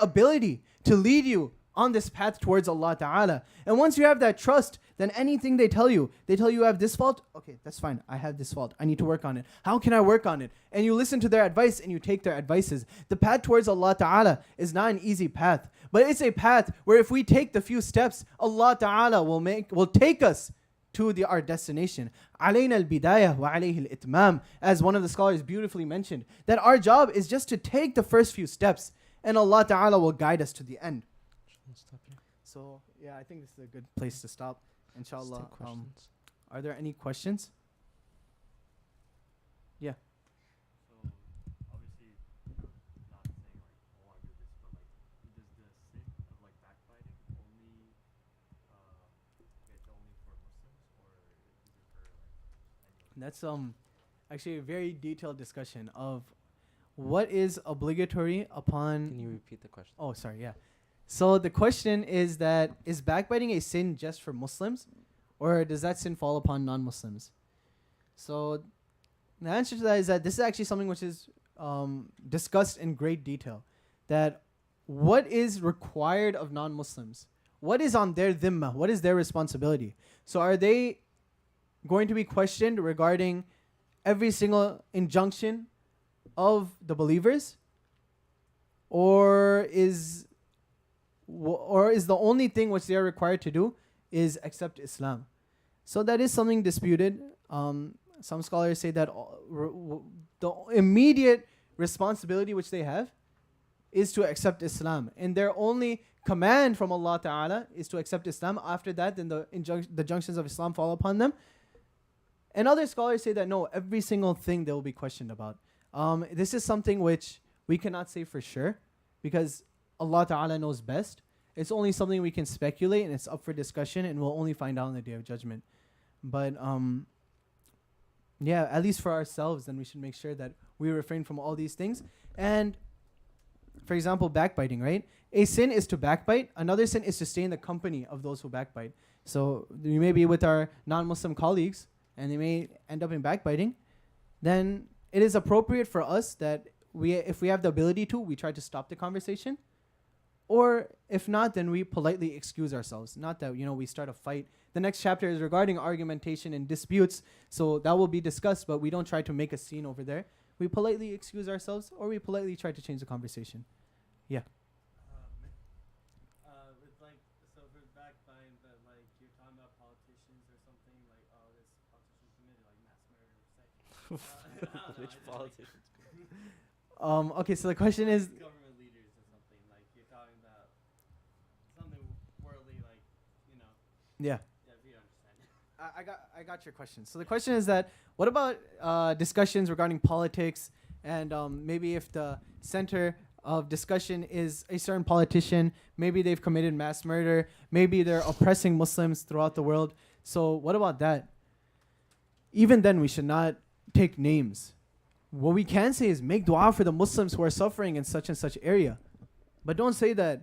ability to lead you on this path towards Allah Ta'ala. And once you have that trust, then anything they tell you have this fault, okay, that's fine, I have this fault, I need to work on it. How can I work on it? And you listen to their advice and you take their advices. The path towards Allah Ta'ala is not an easy path, but it's a path where if we take the few steps, Allah Ta'ala will take us to our destination. علينا البداية وعليه الإتمام. As one of the scholars beautifully mentioned, that our job is just to take the first few steps and Allah Ta'ala will guide us to the end. So yeah, I think this is a good place to stop. Inshallah. Are there any questions? Yeah. So obviously, not saying I want to do this, but does the sin of backbiting only get only for Muslims, or is it for anyone? That's actually a very detailed discussion of what is obligatory upon. Can you repeat the question? Oh, sorry. Yeah. So the question is that, is backbiting a sin just for Muslims, or does that sin fall upon non-Muslims? So the answer to that is that this is actually something which is discussed in great detail. That what is required of non-Muslims? What is on their dhimma? What is their responsibility? So are they going to be questioned regarding every single injunction of the believers? Or is the only thing which they are required to do is accept Islam? So that is something disputed. Some scholars say that the immediate responsibility which they have is to accept Islam. And their only command from Allah Ta'ala is to accept Islam. After that, then the junctions of Islam fall upon them. And other scholars say that no, every single thing they will be questioned about. This is something which we cannot say for sure because Allah Ta'ala knows best. It's only something we can speculate and it's up for discussion and we'll only find out on the Day of Judgment. But yeah, at least for ourselves, then we should make sure that we refrain from all these things. And for example, backbiting, right? A sin is to backbite. Another sin is to stay in the company of those who backbite. So we may be with our non-Muslim colleagues and they may end up in backbiting. Then it is appropriate for us that if we have the ability to, we try to stop the conversation. Or if not, then we politely excuse ourselves. Not that, we start a fight. The next chapter is regarding argumentation and disputes. So that will be discussed, but we don't try to make a scene over there. We politely excuse ourselves or we politely try to change the conversation. Yeah. With so for backbiting, but you're talking about politicians or something, this politician committed mass murder or something. Which politicians? Okay, so the question is... government leaders or something, you're talking about something worldly, Yeah. Yeah, if you understand. I got your question. So the question is that what about discussions regarding politics and maybe if the center of discussion is a certain politician, maybe they've committed mass murder, maybe they're oppressing Muslims throughout the world. So what about that? Even then we should not take names. What we can say is make dua for the Muslims who are suffering in such and such area. But don't say that,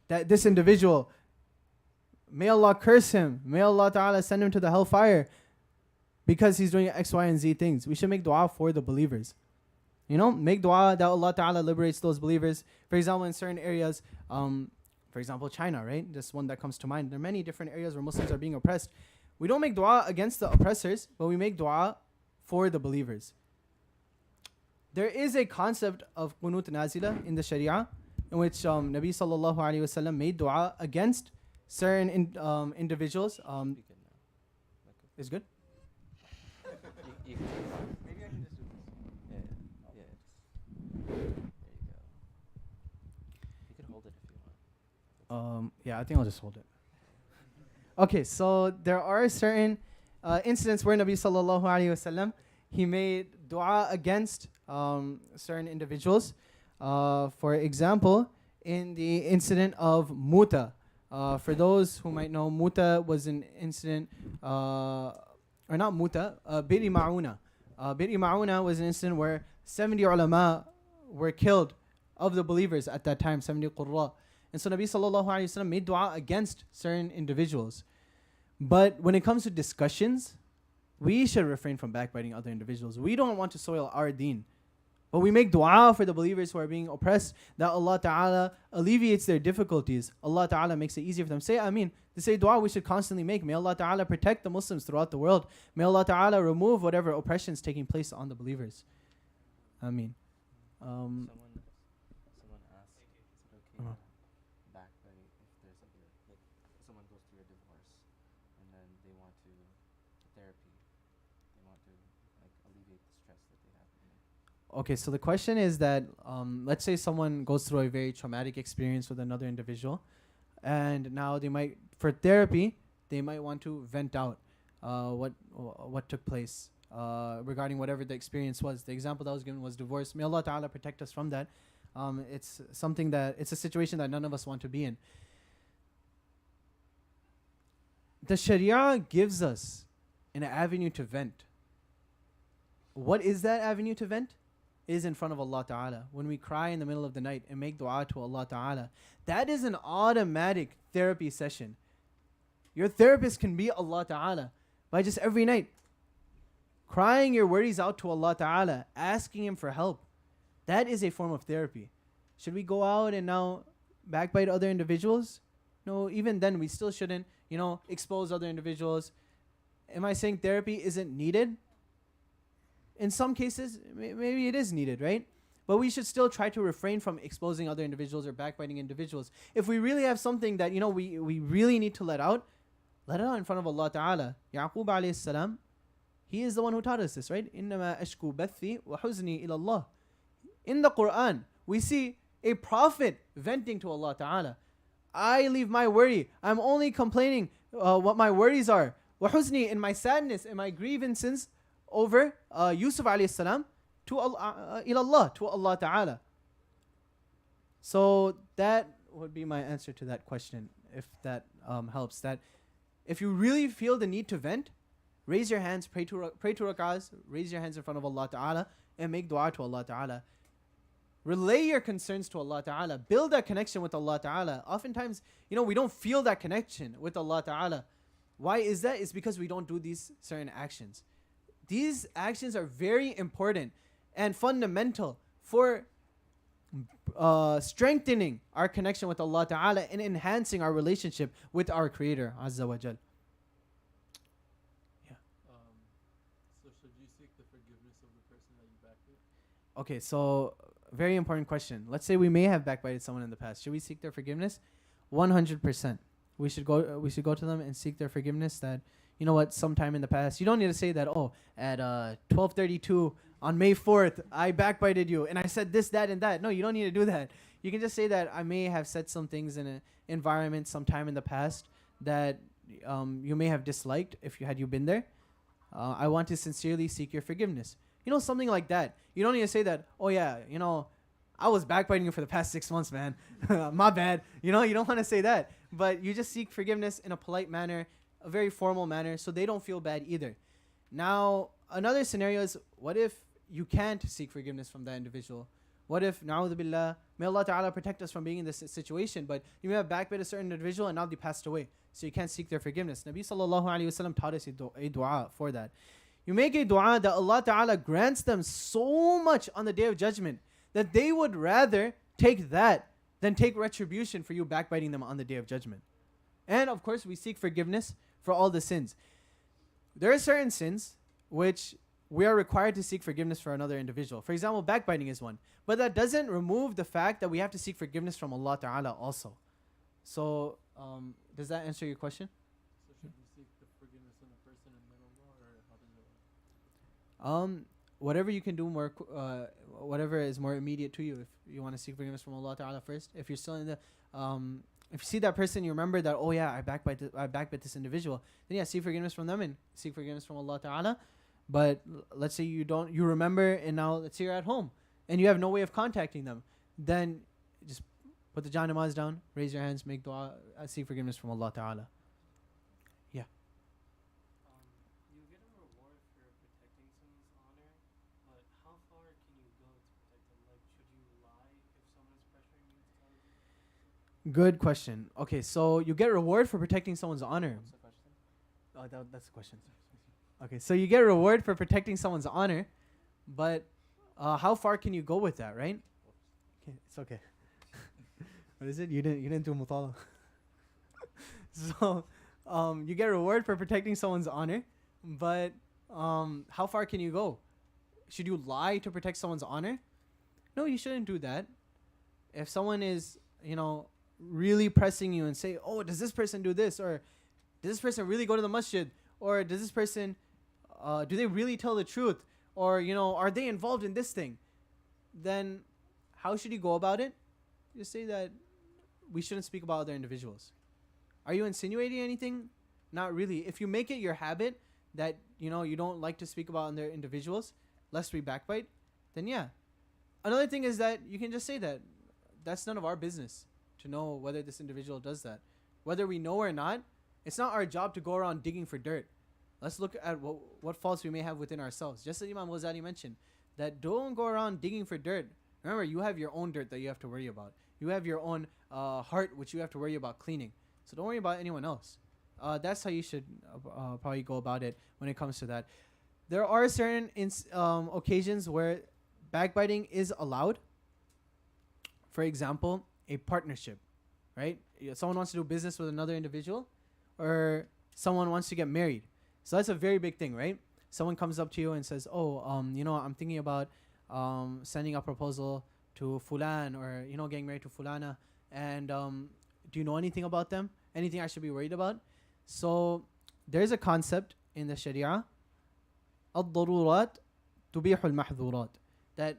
that this individual, may Allah curse him, may Allah Ta'ala send him to the hellfire because he's doing X, Y, and Z things. We should make dua for the believers. Make dua that Allah Ta'ala liberates those believers. For example, in certain areas, for example, China, right? Just one that comes to mind. There are many different areas where Muslims are being oppressed. We don't make dua against the oppressors, but we make dua for the believers. There is a concept of qunut nazila in the Sharia in which Nabi sallallahu alaihi wasallam made dua against certain individuals. Is good? Maybe I can just do this. Yeah. There you go. You can hold it if you want. Yeah, I think I'll just hold it. Okay, so there are certain incidents where Nabi sallallahu alaihi wasallam he made dua against certain individuals. For example, in the incident of Muta. For those who might know, Muta was an incident, or not Muta, Biri Ma'una. Biri Ma'una was an incident where 70 ulama were killed of the believers at that time, 70 qurra. And so Nabi sallallahu alaihi wasallam made dua against certain individuals. But when it comes to discussions, we should refrain from backbiting other individuals. We don't want to soil our deen. But we make dua for the believers who are being oppressed, that Allah Ta'ala alleviates their difficulties. Allah Ta'ala makes it easier for them. Say Ameen. To say dua we should constantly make. May Allah Ta'ala protect the Muslims throughout the world. May Allah Ta'ala remove whatever oppression is taking place on the believers. Ameen. Someone asked, is it okay to backbite if there's someone goes through a divorce and then they want to therapy, they want to alleviate the stress that they have. Okay, so the question is that let's say someone goes through a very traumatic experience with another individual, and now for therapy they might want to vent out what took place regarding whatever the experience was. The example that was given was divorce. May Allah Ta'ala protect us from that. It's a situation that none of us want to be in. The Sharia gives us an avenue to vent. What is that avenue to vent? Is in front of Allah Ta'ala. When we cry in the middle of the night and make dua to Allah Ta'ala, that is an automatic therapy session. Your therapist can be Allah Ta'ala by just every night crying your worries out to Allah Ta'ala, asking Him for help. That is a form of therapy. Should we go out and now backbite other individuals? No, even then we still shouldn't, expose other individuals. Am I saying therapy isn't needed? In some cases, maybe it is needed, right? But we should still try to refrain from exposing other individuals or backbiting individuals. If we really have something that, we really need to let out in front of Allah Ta'ala. Yaqub alayhi salam, He is the one who taught us this, right? إِنَّمَا أَشْكُو بَثِّي وَحُزْنِي إِلَى اللَّهِ. In the Quran, we see a prophet venting to Allah Ta'ala. I leave my worry. I'm only complaining what my worries are. وَحُزْنِي, in my sadness and my grievances over Yusuf alayhi salam to Allah, ilallah, to Allah Ta'ala. So that would be my answer to that question, if that helps. That if you really feel the need to vent, raise your hands, pray two rak'ahs, raise your hands in front of Allah Ta'ala and make dua to Allah Ta'ala. Relay your concerns to Allah Ta'ala. Build that connection with Allah Ta'ala. Oftentimes, we don't feel that connection with Allah Ta'ala. Why is that? It's because we don't do these certain actions. These actions are very important and fundamental for strengthening our connection with Allah Ta'ala and enhancing our relationship with our Creator Azza wa Jal. Yeah. So should you seek the forgiveness of the person that you backbite? Okay, so very important question. Let's say we may have backbited someone in the past. Should we seek their forgiveness? 100%. We should go to them and seek their forgiveness. That, you know what, sometime in the past. You don't need to say that, at 12:32 on May 4th, I backbited you and I said this, that, and that. No, you don't need to do that. You can just say that I may have said some things in an environment sometime in the past that you may have disliked if you been there. I want to sincerely seek your forgiveness. Something like that. You don't need to say that, I was backbiting you for the past 6 months, man. My bad. You don't want to say that. But you just seek forgiveness in a polite manner, a very formal manner, so they don't feel bad either. Now, another scenario is, what if you can't seek forgiveness from that individual? What if, na'udhu billah, may Allah Ta'ala protect us from being in this situation, but you may have backbit a certain individual and now they passed away, so you can't seek their forgiveness. Nabi sallallahu alayhi wa sallam taught us a dua for that. You make a dua that Allah Ta'ala grants them so much on the Day of Judgment that they would rather take that than take retribution for you backbiting them on the Day of Judgment. And of course, we seek forgiveness for all the sins. There are certain sins which we are required to seek forgiveness for another individual. For example, backbiting is one. But that doesn't remove the fact that we have to seek forgiveness from Allah Ta'ala also. So, does that answer your question? So should we seek the forgiveness of the person and then Allah, or how does it work? Whatever you can do more, whatever is more immediate to you. If you want to seek forgiveness from Allah Ta'ala first, if you're still in the, if you see that person, you remember that, I backbit this individual, then seek forgiveness from them and seek forgiveness from Allah Ta'ala. But let's say you remember, and now let's say you're at home and you have no way of contacting them, then just put the janamaz down, raise your hands, make dua, seek forgiveness from Allah Ta'ala. Yeah. You get a reward for protecting someone's honor, but how far can you go to protect them? Like, should you lie if someone is pressuring you to tell you? Good question. Okay, so you get reward for protecting someone's honor. What's the question? That's the question. Okay, so you get reward for protecting someone's honor, but how far can you go with that, right? Okay, it's okay. What is it? You didn't do mutala. So, you get reward for protecting someone's honor, but how far can you go? Should you lie to protect someone's honor? No, you shouldn't do that. If someone is, really pressing you and say, does this person do this? Or does this person really go to the masjid? Or does this person, do they really tell the truth? Or, are they involved in this thing? Then how should you go about it? You say that we shouldn't speak about other individuals. Are you insinuating anything? Not really. If you make it your habit that, you don't like to speak about other individuals, lest we backbite, then yeah. Another thing is that you can just say that that's none of our business to know whether this individual does that. Whether we know or not, it's not our job to go around digging for dirt. Let's look at what faults we may have within ourselves. Just as Imam Ghazali mentioned, that don't go around digging for dirt. Remember, you have your own dirt that you have to worry about. You have your own heart which you have to worry about cleaning. So don't worry about anyone else. That's how you should probably go about it when it comes to that. There are certain occasions where backbiting is allowed. For example, a partnership, right? Someone wants to do business with another individual, or someone wants to get married. So that's a very big thing, right? Someone comes up to you and says, I'm thinking about sending a proposal to Fulan, or, getting married to Fulana. And do you know anything about them? Anything I should be worried about? So there's a concept in the Sharia الضرورات تبيح المحظورات. That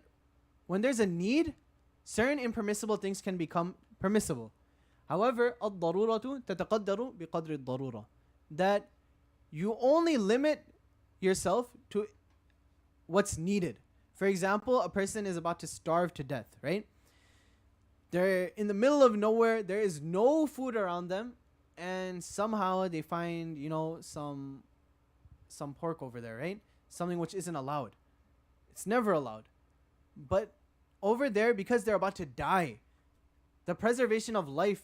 when there's a need, certain impermissible things can become permissible. However, الضرورة تتقدر بقدر الضرورة. That you only limit yourself to what's needed. For example, a person is about to starve to death, right? They're in the middle of nowhere, there is no food around them, and somehow they find, some pork over there, right? Something which isn't allowed. It's never allowed. But over there, because they're about to die, the preservation of life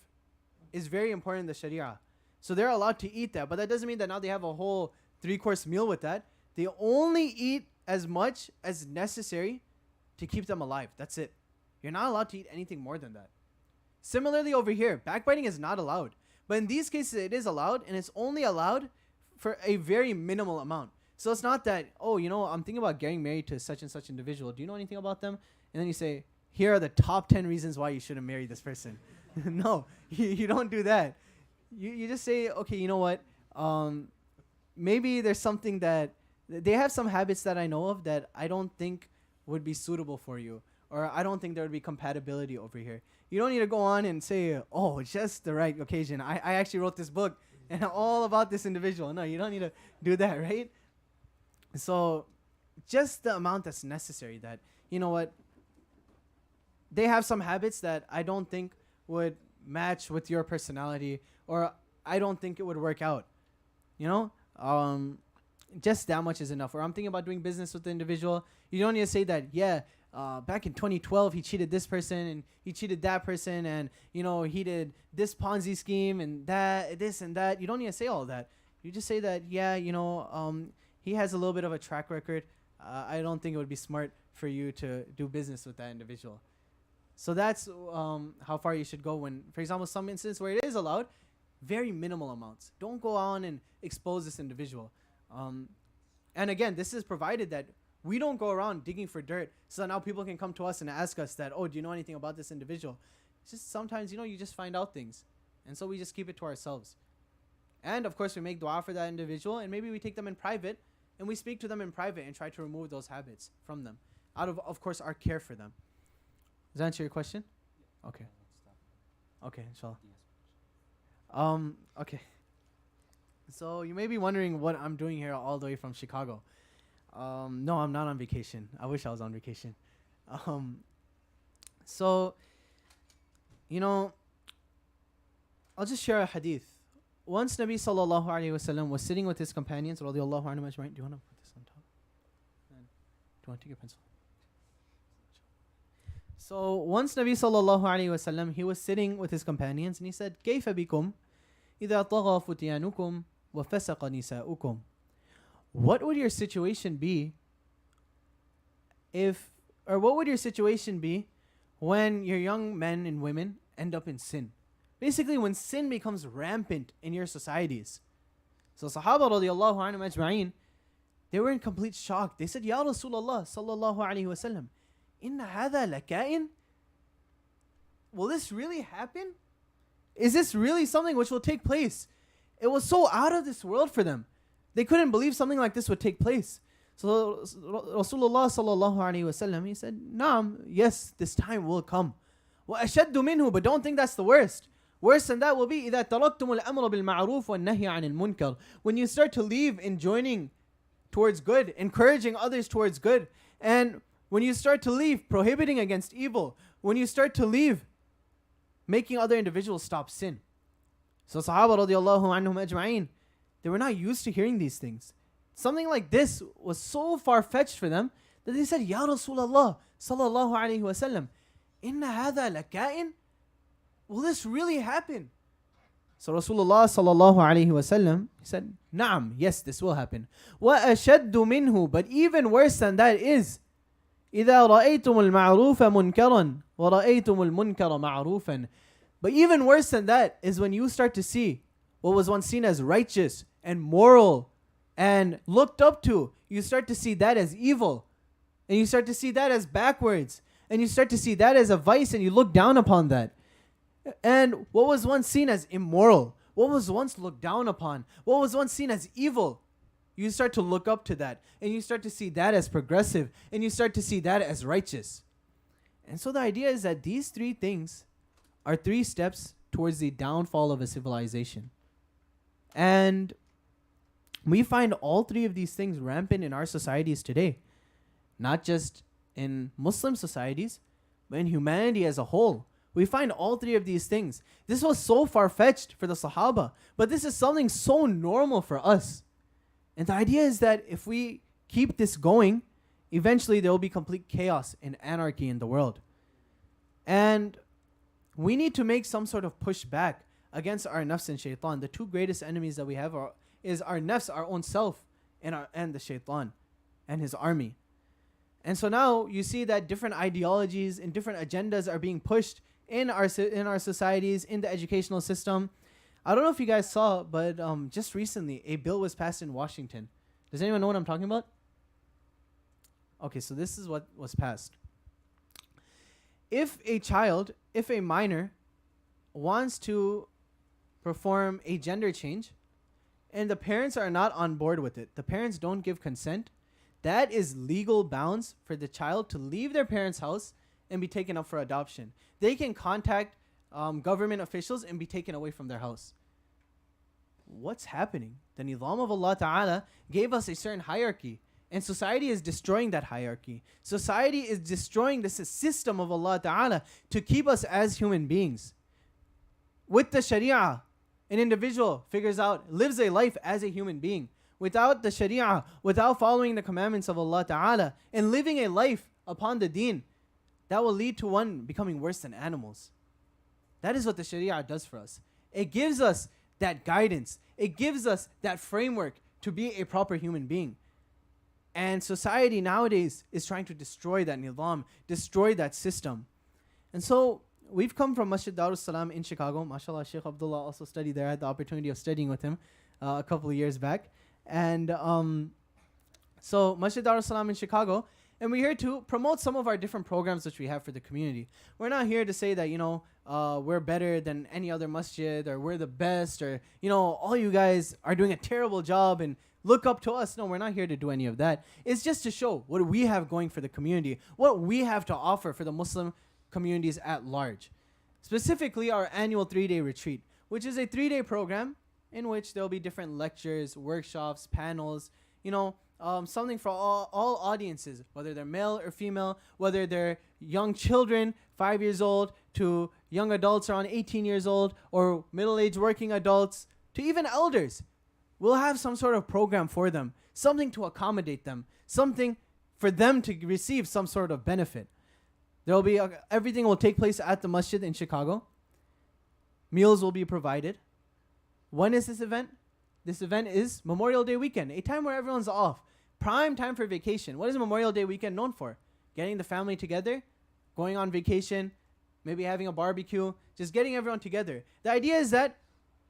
is very important in the Sharia. So they're allowed to eat that, but that doesn't mean that now they have a whole 3-course meal with that. They only eat as much as necessary to keep them alive. That's it. You're not allowed to eat anything more than that. Similarly over here, backbiting is not allowed. But in these cases, it is allowed, and it's only allowed for a very minimal amount. So it's not that, I'm thinking about getting married to such and such individual. Do you know anything about them? And then you say, here are the top 10 reasons why you shouldn't marry this person. No, you don't do that. You just say, okay, you know what? Maybe there's something that they have some habits that I know of that I don't think would be suitable for you, or I don't think there would be compatibility over here. You don't need to go on and say, oh, it's just the right occasion. I actually wrote this book and all about this individual. No, you don't need to do that, right? So just the amount that's necessary, that, you know what, they have some habits that I don't think would match with your personality, or I don't think it would work out. Just that much is enough. Or I'm thinking about doing business with the individual. You don't need to say that, back in 2012, he cheated this person and he cheated that person, and, he did this Ponzi scheme and that, this and that. You don't need to say all that. You just say that, he has a little bit of a track record. I don't think it would be smart for you to do business with that individual. So that's how far you should go when, for example, some instances where it is allowed, very minimal amounts. Don't go on and expose this individual. And again, this is provided that we don't go around digging for dirt, so now people can come to us and ask us that, oh, do you know anything about this individual? It's just sometimes, you just find out things. And so we just keep it to ourselves. And of course, we make dua for that individual, and maybe we take them in private, and we speak to them in private and try to remove those habits from them, out of course, our care for them. Does that answer your question? Okay. Okay, inshallah. Okay. So you may be wondering what I'm doing here all the way from Chicago. No, I'm not on vacation. I wish I was on vacation. So, I'll just share a hadith. Once Nabi sallallahu alayhi wasallam was sitting with his companions, radiallahu anhum ajma'in. Do you want to put this on top? And do you want to take your pencil? So once Nabi sallallahu alayhi wasallam, he was sitting with his companions, and he said, كيف بكم إذا طغى فتيانكم وفسق نساؤكم? What would your situation be what would your situation be when your young men and women end up in sin? Basically, when sin becomes rampant in your societies. So Sahaba radiallahu anhum ajma'in, they were in complete shock. They said, Ya Rasulullah sallallahu alayhi wasallam, inna hadha lakain? Will this really happen? Is this really something which will take place? It was so out of this world for them. They couldn't believe something like this would take place. So Rasulullah sallallahu alayhi wasallam, he said, Naam, yes, this time will come. وَأَشَدُّ مِنْهُ, but don't think that's the worst. Worse than that will be إِذَا تَرَكْتُمُ الْأَمْرَ بِالْمَعْرُوفِ وَالنَّهْيَ عَنِ الْمُنْكَرِ. When you start to leave in joining towards good, encouraging others towards good, and when you start to leave prohibiting against evil, when you start to leave making other individuals stop sin. So Sahaba radiallahu anhum ajma'in, they were not used to hearing these things. Something like this was so far-fetched for them that they said, Ya Rasulullah sallallahu alayhi wa sallam, inna hadha lakain? Will this really happen? So Rasulullah sallallahu alayhi wa sallam, he said, Naam, yes, this will happen. وَأَشَدُّ مِنْهُ, but even worse than that is, إِذَا رَأَيْتُمُ الْمَعْرُوفَ مُنْكَرًا وَرَأَيْتُمُ الْمُنْكَرَ مَعْرُوفًا. But even worse than that is when you start to see what was once seen as righteous and moral and looked up to, you start to see that as evil, and you start to see that as backwards, and you start to see that as a vice, and you look down upon that. And what was once seen as immoral, what was once looked down upon, what was once seen as evil, You start to look up to that, and you start to see that as progressive, and you start to see that as righteous. And so the idea is that these three things are three steps towards the downfall of a civilization. And we find all three of these things rampant in our societies today. Not just in Muslim societies, but in humanity as a whole. We find all three of these things. This was so far-fetched for the Sahaba, but this is something so normal for us. And the idea is that if we keep this going, eventually there will be complete chaos and anarchy in the world. And we need to make some sort of pushback against our nafs and shaitan. The two greatest enemies that we have is our nafs, our own self, and the shaitan and his army. And so now you see that different ideologies and different agendas are being pushed in our societies, in the educational system. I don't know if you guys saw, but just recently a bill was passed in Washington. Does anyone know what I'm talking about? Okay, so this is what was passed. If a minor wants to perform a gender change and the parents are not on board with it, the parents don't give consent, that is legal bounds for the child to leave their parents' house and be taken up for adoption. They can contact government officials and be taken away from their house. What's happening? The nizam of Allah Ta'ala gave us a certain hierarchy, and society is destroying that hierarchy. Society is destroying this system of Allah Ta'ala to keep us as human beings. With the Sharia, an individual lives a life as a human being. Without the Sharia, without following the commandments of Allah Ta'ala, and living a life upon the deen, that will lead to one becoming worse than animals. That is what the Sharia does for us. It gives us that guidance. It gives us that framework to be a proper human being. And society nowadays is trying to destroy that nizam, destroy that system. And so we've come from Masjid Darus Salam in Chicago. MashaAllah, Sheikh Abdullah also studied there. I had the opportunity of studying with him a couple of years back. And so Masjid Darus Salam in Chicago. And we're here to promote some of our different programs which we have for the community. We're not here to say that, we're better than any other masjid, or we're the best, or, all you guys are doing a terrible job and look up to us. No, we're not here to do any of that. It's just to show what we have going for the community, what we have to offer for the Muslim communities at large. Specifically, our annual 3-day retreat, which is a 3-day program in which there'll be different lectures, workshops, panels, something for all audiences, whether they're male or female, whether they're young children, 5 years old, to young adults around 18 years old, or middle-aged working adults, to even elders. We'll have some sort of program for them, something to accommodate them, something for them to receive some sort of benefit. There'll be everything will take place at the masjid in Chicago. Meals will be provided. When is this event? This event is Memorial Day weekend, a time where everyone's off. Prime time for vacation. What is Memorial Day weekend known for? Getting the family together, going on vacation, maybe having a barbecue, just getting everyone together. The idea is that,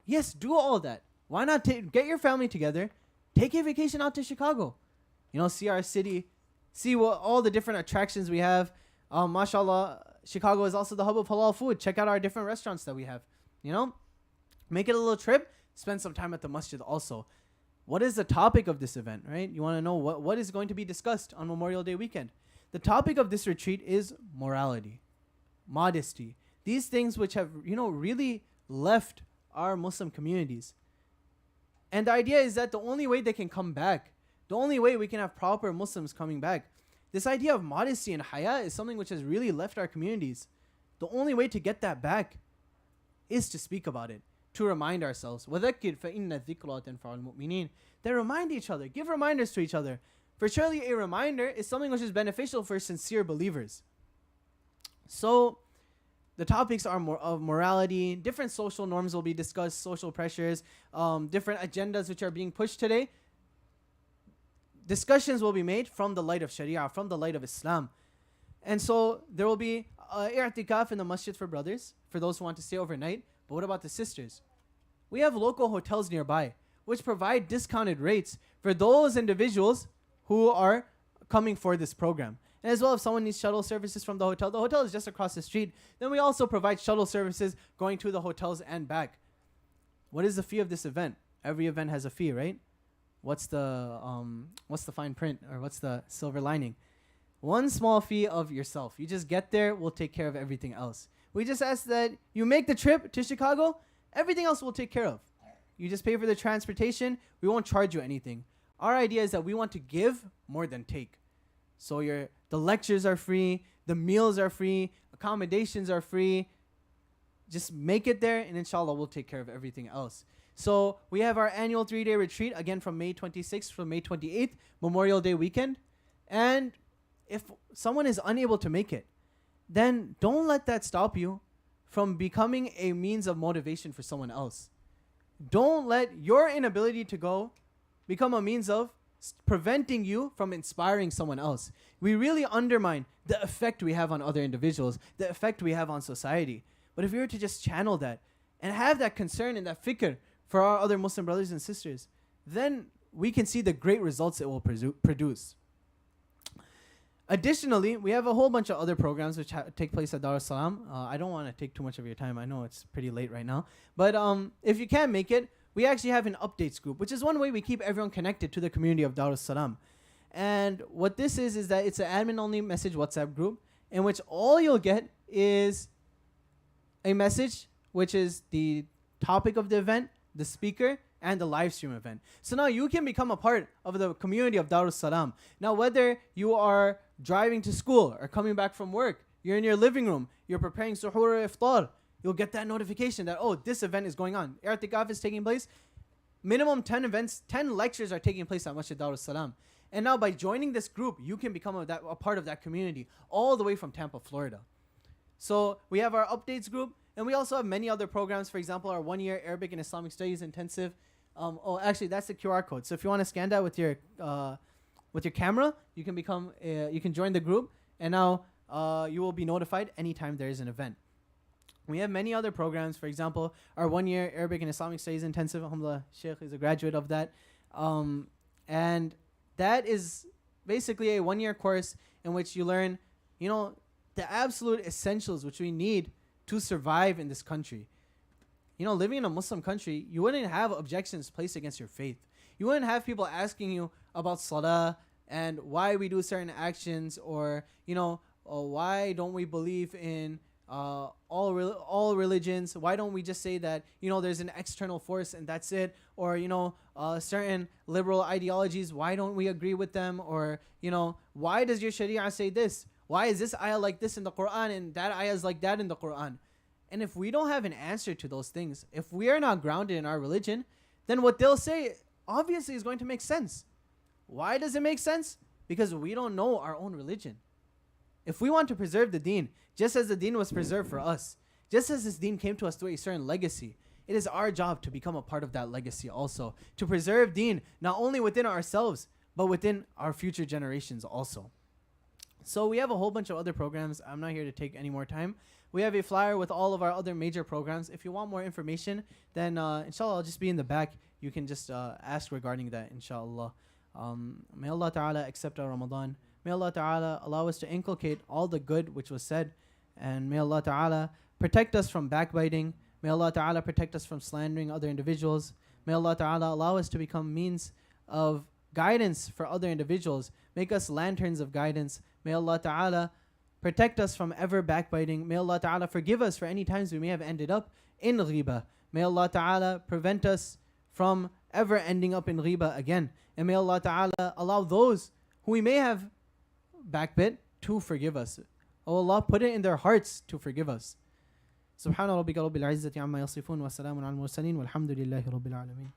yes, do all that. Why not get your family together, take a vacation out to Chicago, see our city, see all the different attractions we have. MashaAllah, Chicago is also the hub of halal food. Check out our different restaurants that we have. Make it a little trip. Spend some time at the masjid also. What is the topic of this event, right? You want to know what is going to be discussed on Memorial Day weekend. The topic of this retreat is morality, modesty. These things which have, really left our Muslim communities. And the idea is that the only way they can come back, the only way we can have proper Muslims coming back, this idea of modesty and haya is something which has really left our communities. The only way to get that back is to speak about it, to remind ourselves. وَذَكِّرْ فَإِنَّ الذِّكْرَى تَنْفَعُ الْمُؤْمِنِينَ. They remind each other. Give reminders to each other. For surely a reminder is something which is beneficial for sincere believers. So the topics are of morality. Different social norms will be discussed, social pressures, different agendas which are being pushed today. Discussions will be made from the light of Sharia, from the light of Islam. And so there will be i'tikaf in the masjid for brothers, for those who want to stay overnight. But what about the sisters? We have local hotels nearby which provide discounted rates for those individuals who are coming for this program. And as well, if someone needs shuttle services from the hotel is just across the street, then we also provide shuttle services going to the hotels and back. What is the fee of this event? Every event has a fee, right? what's the fine print, or what's the silver lining? One small fee of yourself. You just get there, we'll take care of everything else. We just ask that you make the trip to Chicago, everything else we'll take care of. You just pay for the transportation, we won't charge you anything. Our idea is that we want to give more than take. So the lectures are free, the meals are free, accommodations are free. Just make it there, and inshallah we'll take care of everything else. So we have our annual 3-day retreat, again from May 26th from May 28th, Memorial Day weekend. And if someone is unable to make it, then don't let that stop you from becoming a means of motivation for someone else. Don't let your inability to go become a means of preventing you from inspiring someone else. We really undermine the effect we have on other individuals, the effect we have on society. But if we were to just channel that and have that concern and that fikr for our other Muslim brothers and sisters, then we can see the great results it will produce. Additionally, we have a whole bunch of other programs which take place at Dar es Salaam. I don't want to take too much of your time. I know it's pretty late right now. But if you can't make it, we actually have an updates group, which is one way we keep everyone connected to the community of Dar es Salaam. And what this is that it's an admin-only message WhatsApp group in which all you'll get is a message, which is the topic of the event, the speaker, and the live stream event. So now you can become a part of the community of Dar es Salaam. Now, whether you are driving to school or coming back from work, you're in your living room, you're preparing suhoor or iftar, you'll get that notification that, oh, this event is going on. I'tikaf is taking place. Minimum 10 events, 10 lectures are taking place at Masjid Dar es Salaam. And now by joining this group, you can become a part of that community all the way from Tampa, Florida. So we have our updates group, and we also have many other programs. For example, our 1-year Arabic and Islamic Studies intensive. Actually, that's the QR code. So if you want to scan that with your camera, you can join the group, and now you will be notified anytime there is an event. We have many other programs. For example, our 1-year Arabic and Islamic Studies intensive. Alhamdulillah, Sheikh is a graduate of that, and that is basically a 1-year course in which you learn, the absolute essentials which we need to survive in this country. Living in a Muslim country, you wouldn't have objections placed against your faith. You wouldn't have people asking you about salah and why we do certain actions, or why don't we believe in all religions? Why don't we just say that there's an external force and that's it? Or certain liberal ideologies, why don't we agree with them? Or why does your Sharia say this? Why is this ayah like this in the Quran and that ayah is like that in the Quran? And if we don't have an answer to those things, if we are not grounded in our religion, then what they'll say obviously is going to make sense. Why does it make sense? Because we don't know our own religion. If we want to preserve the deen, just as the deen was preserved for us, just as this deen came to us through a certain legacy, it is our job to become a part of that legacy also, to preserve deen not only within ourselves, but within our future generations also. So we have a whole bunch of other programs. I'm not here to take any more time. We have a flyer with all of our other major programs. If you want more information, then inshallah, I'll just be in the back. You can just ask regarding that, inshallah. May Allah Ta'ala accept our Ramadan. May Allah Ta'ala allow us to inculcate all the good which was said. And may Allah Ta'ala protect us from backbiting. May Allah Ta'ala protect us from slandering other individuals. May Allah Ta'ala allow us to become means of guidance for other individuals. Make us lanterns of guidance. May Allah Ta'ala protect us from ever backbiting. May Allah Ta'ala forgive us for any times we may have ended up in ghibah. May Allah Ta'ala prevent us from ever ending up in ghibah again. And may Allah Ta'ala allow those who we may have backbit to forgive us. Oh Allah, put it in their hearts to forgive us. Subhana rabbika rabbil izzati amma yasifun wa salamun al mursaleen walhamdulillahi rabbil alameen.